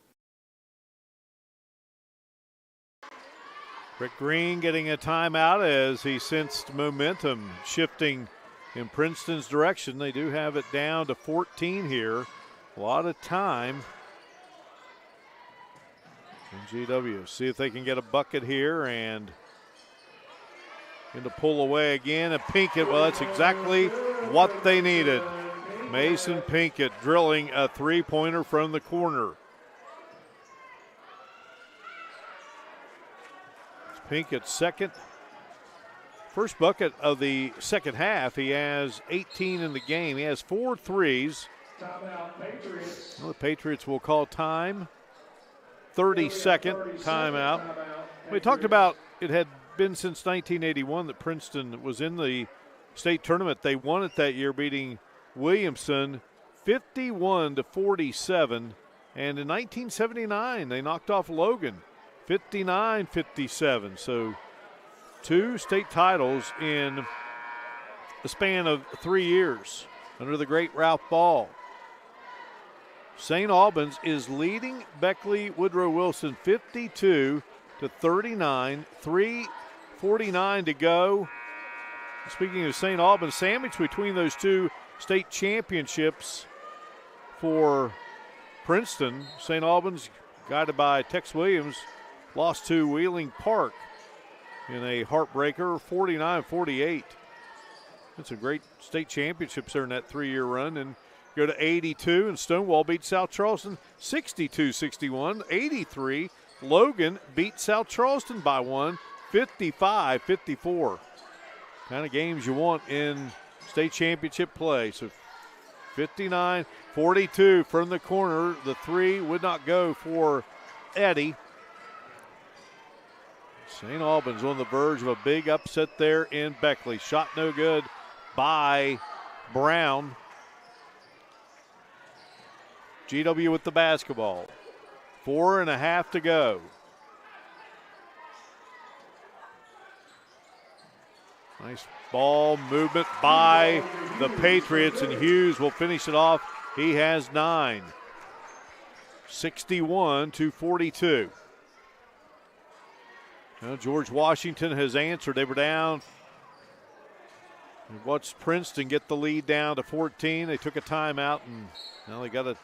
Rick Green getting a timeout as he sensed momentum shifting in Princeton's direction. They do have it down to 14 here. A lot of time. And GW, see if they can get a bucket here and into pull away again. And Pinkett, well, that's exactly what they needed. Mason Pinkett drilling a three-pointer from the corner. It's Pinkett's first bucket of the second half. He has 18 in the game. He has 4 threes. Timeout, Patriots. Well, the Patriots will call time. 30-second timeout. We talked about it had been since 1981 that Princeton was in the state tournament. They won it that year, beating Williamson 51-47. And in 1979, they knocked off Logan 59-57. So 2 state titles in the span of 3 years under the great Ralph Ball. St. Albans is leading Beckley Woodrow Wilson 52-39, 3:49 to go. Speaking of St. Albans, sandwiched between those 2 state championships for Princeton. St. Albans, guided by Tex Williams, lost to Wheeling Park in a heartbreaker, 49-48. That's a great state championships there in that 3-year run. And go to 82, and Stonewall beat South Charleston 62-61. 83, Logan beat South Charleston by 1, 55-54. Kind of games you want in state championship play. So 59-42 from the corner. The 3 would not go for Eddie. St. Albans on the verge of a big upset there in Beckley. Shot no good by Brown. GW with the basketball. 4.5 to go. Nice ball movement by the Patriots, and Hughes will finish it off. He has 9. 61-42. Now George Washington has answered. They were down. We watched Princeton get the lead down to 14. They took a timeout, and now they got it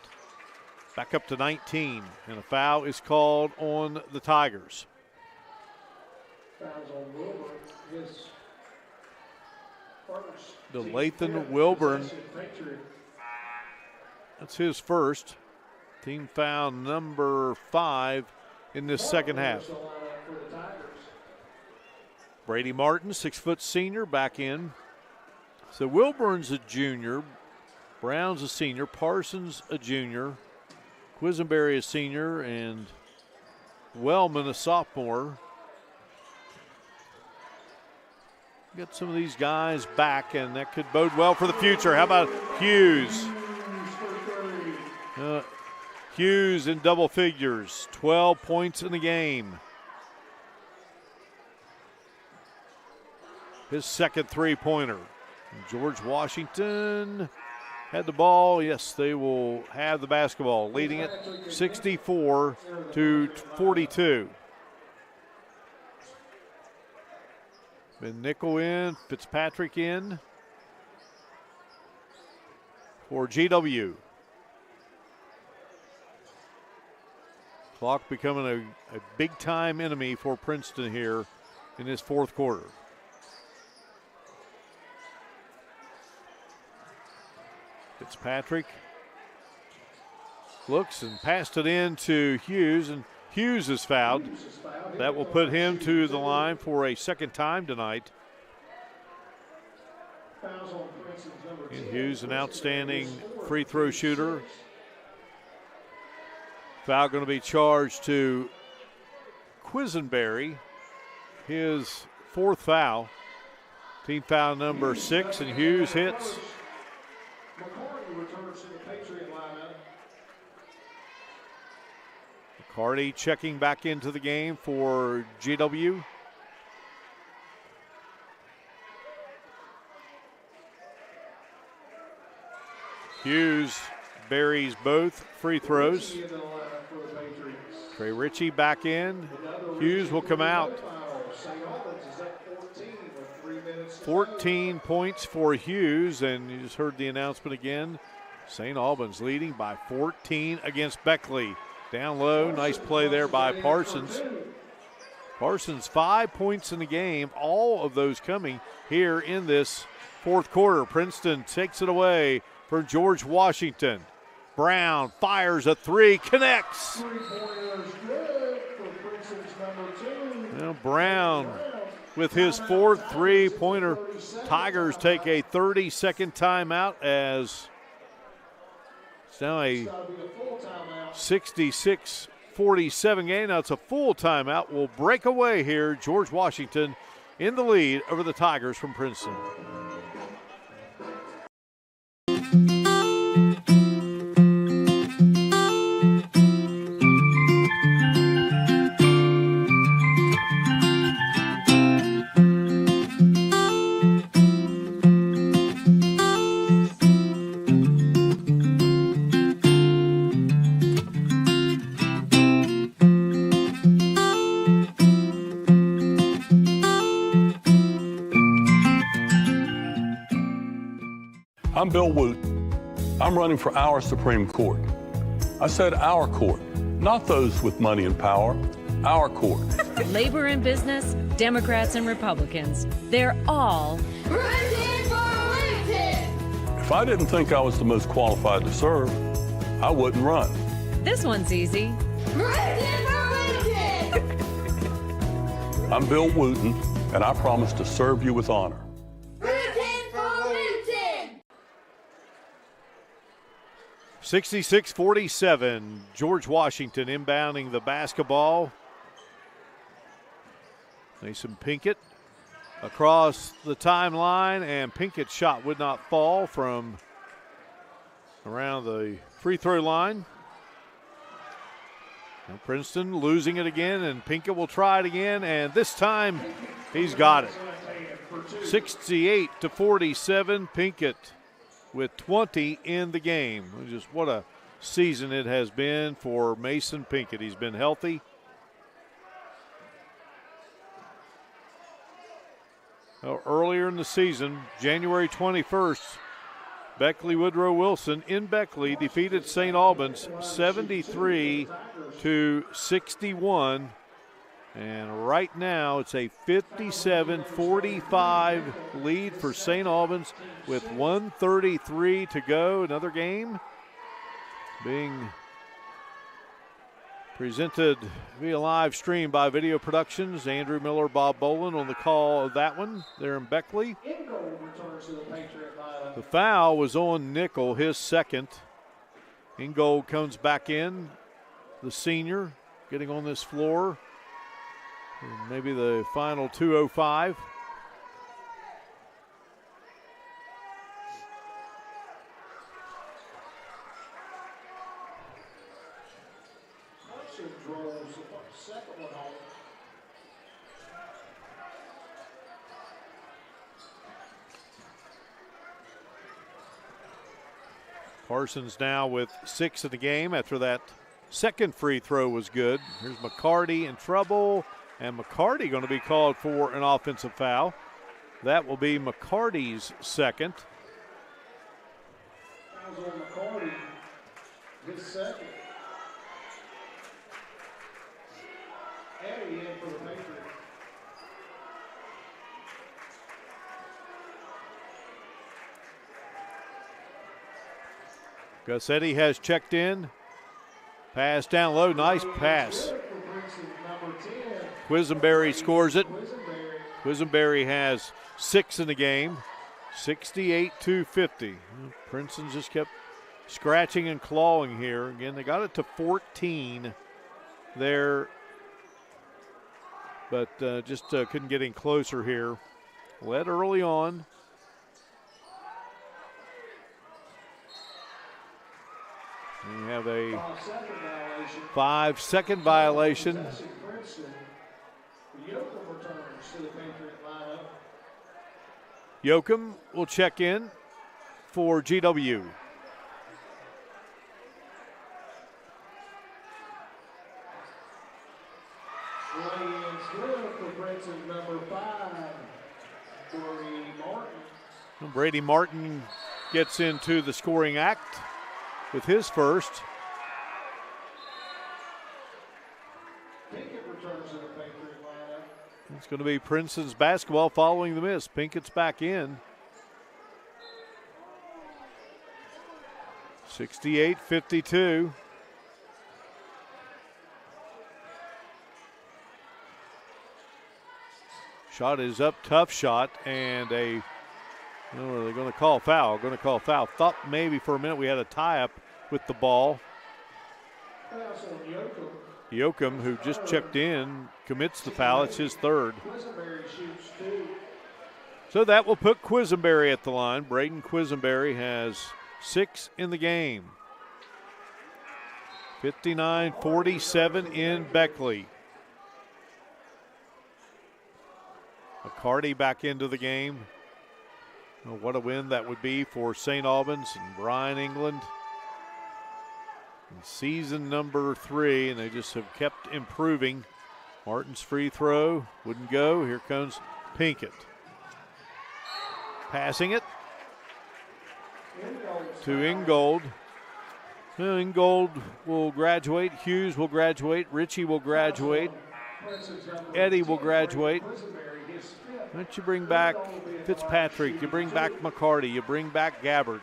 back up to 19, and a foul is called on the Tigers. Fouls on Wilburn. His first. The Lathan Wilburn, that's his first. Team foul number 5 in this second half. Brady Martin, 6-foot senior, back in. So Wilburn's a junior. Brown's a senior. Parsons a junior. Quisenberry a senior, and Wellman a sophomore. Get some of these guys back, and that could bode well for the future. How about Hughes? Hughes in double figures, 12 points in the game. His second three-pointer. George Washington had the ball. Yes, they will have the basketball, leading it 64-42. Been Nickel in, Fitzpatrick in for GW. Clock becoming a big-time enemy for Princeton here in this fourth quarter. Fitzpatrick looks and passed it in to Hughes, and Hughes is fouled. That will put him to the line for a second time tonight. And Hughes, an outstanding free throw shooter. Foul going to be charged to Quisenberry, his fourth foul. Team foul number 6, and Hughes hits. McCarty checking back into the game for GW. Hughes buries both free throws. Trey Ritchie back in. Hughes will come out. 14 points for Hughes, and you just heard the announcement again. St. Albans leading by 14 against Beckley. Down low, nice play there by Parsons. Parsons 5 points in the game, all of those coming here in this fourth quarter. Princeton takes it away for George Washington. Brown fires a three, connects. Now Brown with his fourth three-pointer. Tigers take a 30-second timeout as it's now a 66-47 game. Now it's a full timeout. We'll break away here. George Washington in the lead over the Tigers from Princeton. I'm Bill Woot. I'm running for our Supreme Court. I said our court, not those with money and power, our court. Labor and business, Democrats and Republicans, they're all If I didn't think I was the most qualified to serve, I wouldn't run. This one's easy. I'm Bill Wooten, and I promise to serve you with honor. 66-47, George Washington inbounding the basketball. Mason Pinkett across the timeline, and Pinkett's shot would not fall from around the free throw line. Now Princeton losing it again, and Pinkett will try it again, and this time he's got it. 68-47, Pinkett with 20 in the game. Just what a season it has been for Mason Pinkett. He's been healthy. Well, earlier in the season, January 21st, Beckley Woodrow Wilson in Beckley defeated St. Albans 73-61. And right now it's a 57-45 lead for St. Albans with 1:33 to go. Another game being presented via live stream by Video Productions. Andrew Miller, Bob Boland on the call of that one there in Beckley. The foul was on Nickel, his second. Ingold comes back in, the senior, getting on this floor. Maybe the final 2:05. Parsons now with 6 in the game after that second free throw was good. Here's McCarty in trouble, and McCarty going to be called for an offensive foul. That will be McCarty's second. Fouls on McCarty, his second. Eddie in for the Patriots. Gussetti has checked in. Pass down low, nice pass. Quisenberry scores it. Quisenberry has 6 in the game, 68-50. Princeton just kept scratching and clawing here. Again, they got it to 14 there, but just couldn't get in closer here. Led early on. We have a 5-second violation. Yoakum will check in for GW. Brady Martin gets into the scoring act with his first. It's going to be Princeton's basketball following the miss. Pinkett's back in. 68-52. Shot is up, tough shot, and are they going to call foul? Going to call foul. Thought maybe for a minute we had a tie-up with the ball. Yoakum, who just checked in, commits the foul. It's his third. So that will put Quisenberry at the line. Braden Quisenberry has 6 in the game. 59-47 in Beckley. McCarty back into the game. Oh, what a win that would be for St. Albans and Brian England. In season number 3, and they just have kept improving. Martin's free throw wouldn't go. Here comes Pinkett. Passing it to Ingold. Well, Ingold will graduate. Hughes will graduate. Ritchie will graduate. Eddie will graduate. Why don't you bring back Fitzpatrick? You bring back McCarty. You bring back Gabbert.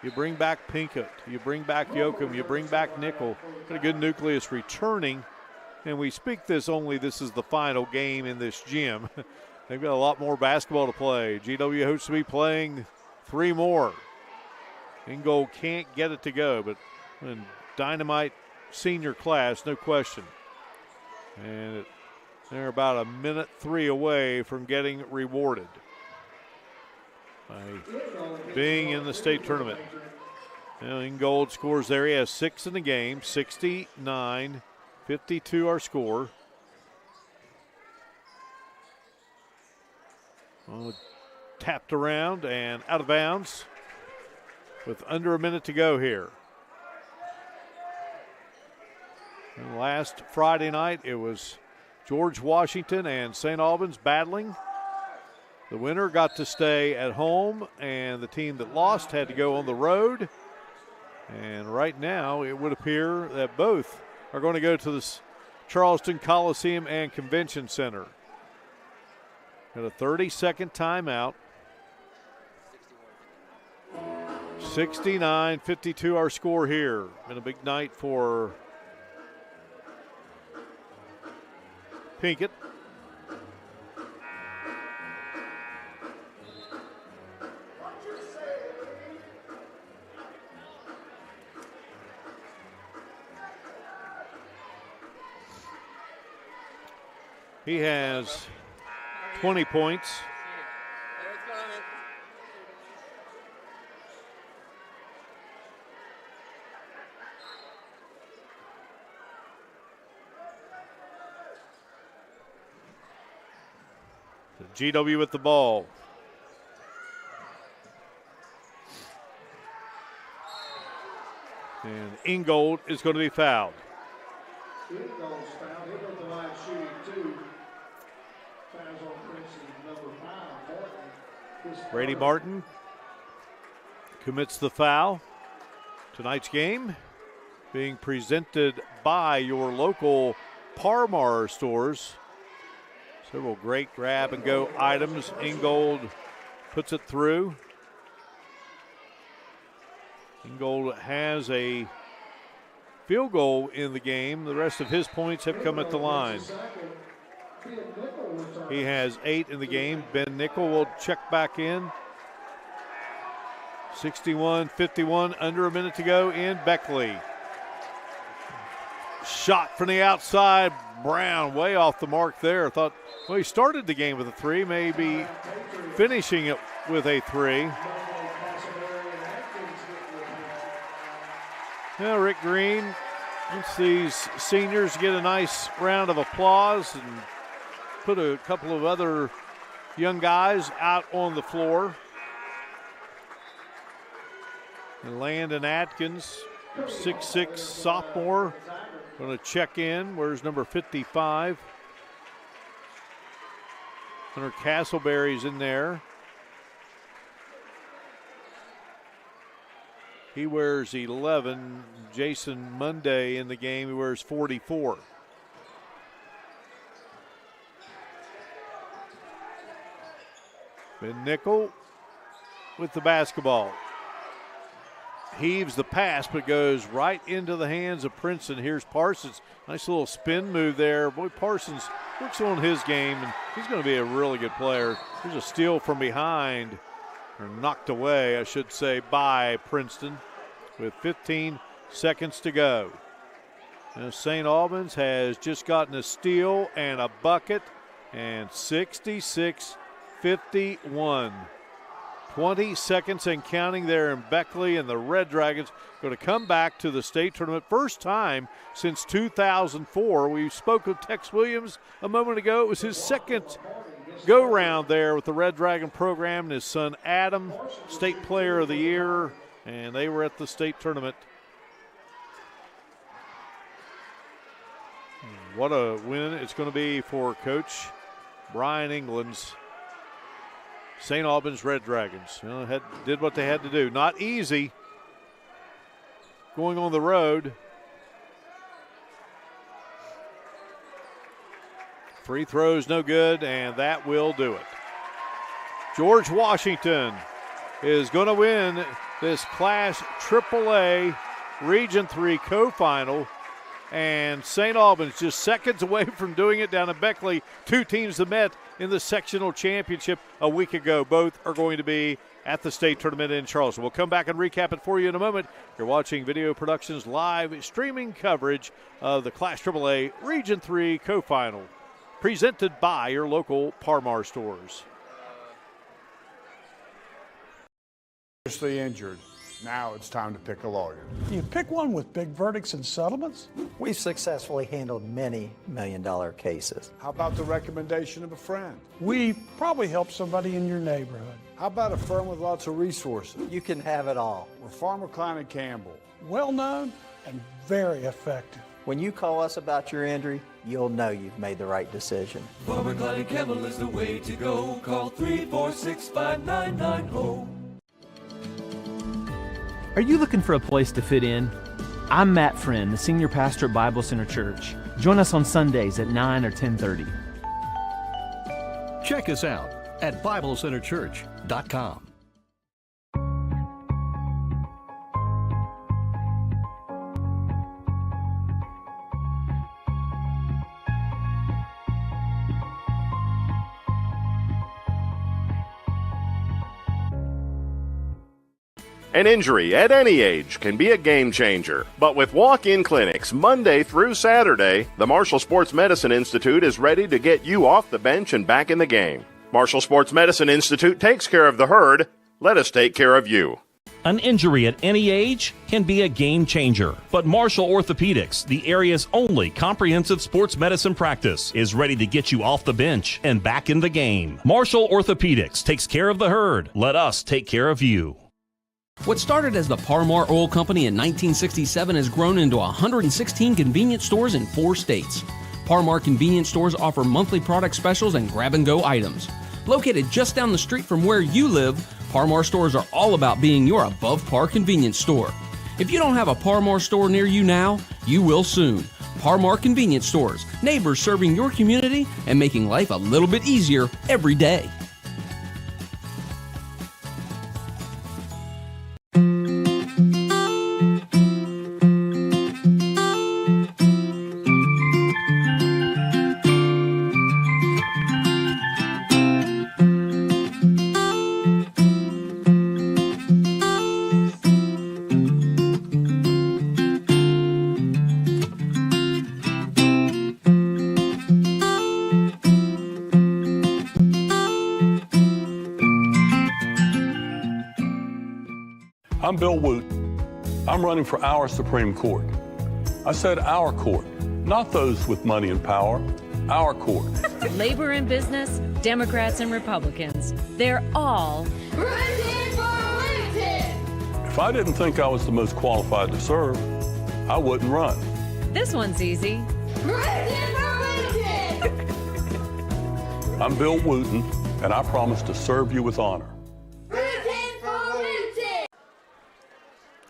You bring back Pinkett. You bring back Yoakum. You bring back Nickel. Got a good nucleus returning. And we speak this is the final game in this gym. They've got a lot more basketball to play. GW hopes to be playing 3 more. Ingold can't get it to go, but in dynamite senior class, no question. And they're about 1:03 away from getting rewarded by being in the state tournament. Now Ingold scores there. He has 6 in the game, 69-52 our score. Well, tapped around and out of bounds with under a minute to go here. And last Friday night, it was George Washington and St. Albans battling. The winner got to stay at home, and the team that lost had to go on the road. And right now, it would appear that both are going to go to the Charleston Coliseum and Convention Center. Got a 30-second timeout. 69-52 our score here. Been a big night for Pinkett. He has 20 points. GW with the ball. And Ingold is going to be fouled. Ingold's fouled. He'll go to the line shooting 2. Fouls on Princeton, number 5, Martin. Brady Martin commits the foul. Tonight's game being presented by your local Parmar stores. Several great grab-and-go items. Ingold puts it through. Ingold has a field goal in the game. The rest of his points have come at the line. He has 8 in the game. Ben Nickel will check back in. 61-51, under a minute to go in Beckley. Shot from the outside. Brown way off the mark there. Thought, well, he started the game with a 3, maybe finishing it with a 3. Now Rick Green wants these seniors to get a nice round of applause and put a couple of other young guys out on the floor. And Landon Atkins, 6'6" sophomore, going to check in. Where's number 55? Hunter Castleberry's in there. He wears 11. Jason Monday in the game, he wears 44. Ben Nickel with the basketball. Heaves the pass, but goes right into the hands of Princeton. Here's Parsons. Nice little spin move there. Boy, Parsons works on his game, and he's going to be a really good player. Here's a steal from behind, or knocked away, I should say, by Princeton with 15 seconds to go. And St. Albans has just gotten a steal and a bucket, and 66-51. 20 seconds and counting there in Beckley, and the Red Dragons going to come back to the state tournament. First time since 2004. We spoke with Tex Williams a moment ago. It was his second go-round there with the Red Dragon program, and his son Adam, state player of the year, and they were at the state tournament. What a win it's going to be for Coach Brian England's St. Albans Red Dragons. You know, did what they had to do. Not easy going on the road. Free throws no good, and that will do it. George Washington is going to win this Class AAA Region 3 co-final. And St. Albans just seconds away from doing it down in Beckley. Two teams that met in the sectional championship a week ago. Both are going to be at the state tournament in Charleston. We'll come back and recap it for you in a moment. You're watching Video Productions live streaming coverage of the Class AAA Region 3 co-final, presented by your local Parmar stores. Seriously injured. Now it's time to pick a lawyer. You pick one with big verdicts and settlements? We've successfully handled many million-dollar cases. How about the recommendation of a friend? We probably helped somebody in your neighborhood. How about a firm with lots of resources? You can have it all. We're Farmer Klein and Campbell. Well-known and very effective. When you call us about your injury, you'll know you've made the right decision. Farmer Klein and Campbell is the way to go. Call 346-5990. Are you looking for a place to fit in? I'm Matt Friend, the senior pastor at Bible Center Church. Join us on Sundays at 9 or 10:30. Check us out at BibleCenterChurch.com. An injury at any age can be a game changer. But with walk-in clinics Monday through Saturday, the Marshall Sports Medicine Institute is ready to get you off the bench and back in the game. Marshall Sports Medicine Institute takes care of the herd. Let us take care of you. An injury at any age can be a game changer. But Marshall Orthopedics, the area's only comprehensive sports medicine practice, is ready to get you off the bench and back in the game. Marshall Orthopedics takes care of the herd. Let us take care of you. What started as the Parmar Oil Company in 1967 has grown into 116 convenience stores in 4 states. Parmar convenience stores offer monthly product specials and grab-and-go items. Located just down the street from where you live, Parmar stores are all about being your above-par convenience store. If you don't have a Parmar store near you now, you will soon. Parmar Convenience Stores, neighbors serving your community and making life a little bit easier every day. I'm Bill Woot. I'm running for our Supreme Court. I said our court, not those with money and power, our court. Labor and business, Democrats and Republicans, they're all If I didn't think I was the most qualified to serve, I wouldn't run. This one's easy. I'm Bill Wooten, and I promise to serve you with honor.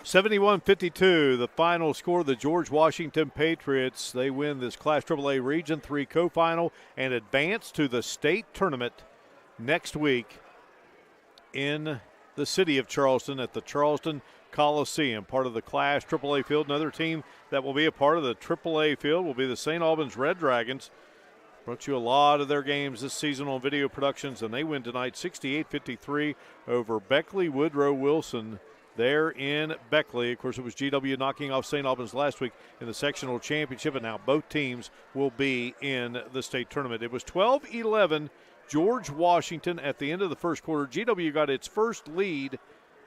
71-52, the final score. The George Washington Patriots, they win this Class AAA Region 3 co-final and advance to the state tournament next week in the city of Charleston at the Charleston Coliseum, part of the Class AAA field. Another team that will be a part of the AAA field will be the St. Albans Red Dragons. Brought you a lot of their games this season on video productions, and they win tonight 68-53 over Beckley Woodrow Wilson there in Beckley. Of course, it was GW knocking off St. Albans last week in the sectional championship, and now both teams will be in the state tournament. It was 12-11 George Washington at the end of the first quarter. GW got its first lead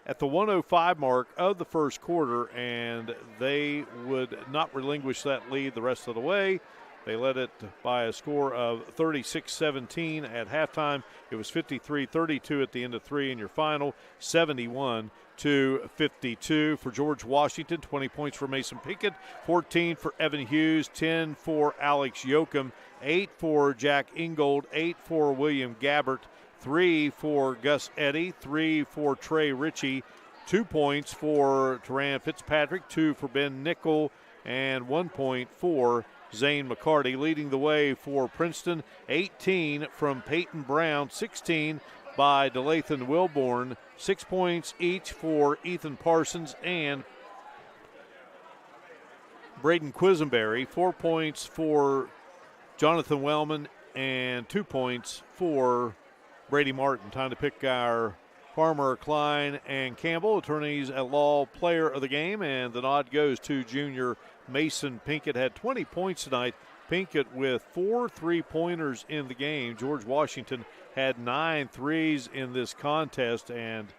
at the 1:05 mark of the first quarter, and they would not relinquish that lead the rest of the way. They led it by a score of 36-17 at halftime. It was 53-32 at the end of 3, and your final 71-52 for George Washington. 20 points for Mason Pinkett, 14 for Evan Hughes, 10 for Alex Yoakum, 8 for Jack Ingold, 8 for William Gabbert, 3 for Gus Eddy, 3 for Trey Ritchie, 2 points for Teran Fitzpatrick, 2 for Ben Nickel, and 1 point for Zane McCarty. Leading the way for Princeton, 18 from Peyton Brown, 16 by DeLathan Wilborn, 6 points each for Ethan Parsons and Braden Quisenberry, 4 points for Jonathan Wellman, and 2 points for Brady Martin. Time to pick our Farmer, Klein, and Campbell, attorneys at law, player of the game, and the nod goes to junior Mason Pinkett. Had 20 points tonight. Pinkett with 4 3-pointers in the game. George Washington had 9 threes in this contest, and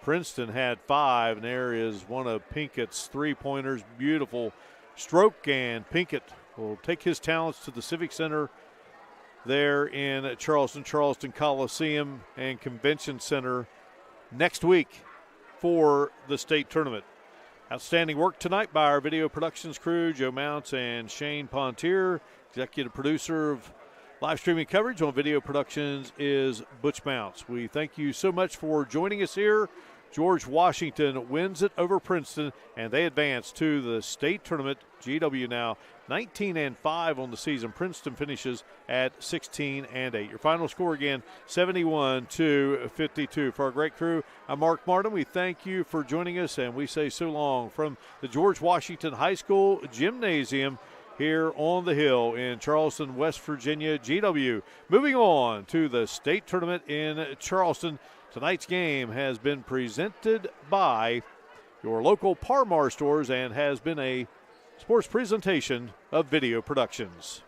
Princeton had 5. And there is one of Pinkett's 3-pointers. Beautiful stroke, and Pinkett will take his talents to the Civic Center there in Charleston Coliseum and Convention Center next week for the state tournament. Outstanding work tonight by our video productions crew, Joe Mounts and Shane Pontier. Executive producer of live streaming coverage on video productions is Butch Mounts. We thank you so much for joining us here. George Washington wins it over Princeton, and they advance to the state tournament. GW now 19-5 on the season. Princeton finishes at 16-8. Your final score again, 71-52. For our great crew, I'm Mark Martin. We thank you for joining us, and we say so long from the George Washington High School Gymnasium here on the Hill in Charleston, West Virginia. GW moving on to the state tournament in Charleston. Tonight's game has been presented by your local Parmar stores and has been a sports presentation of Video Productions.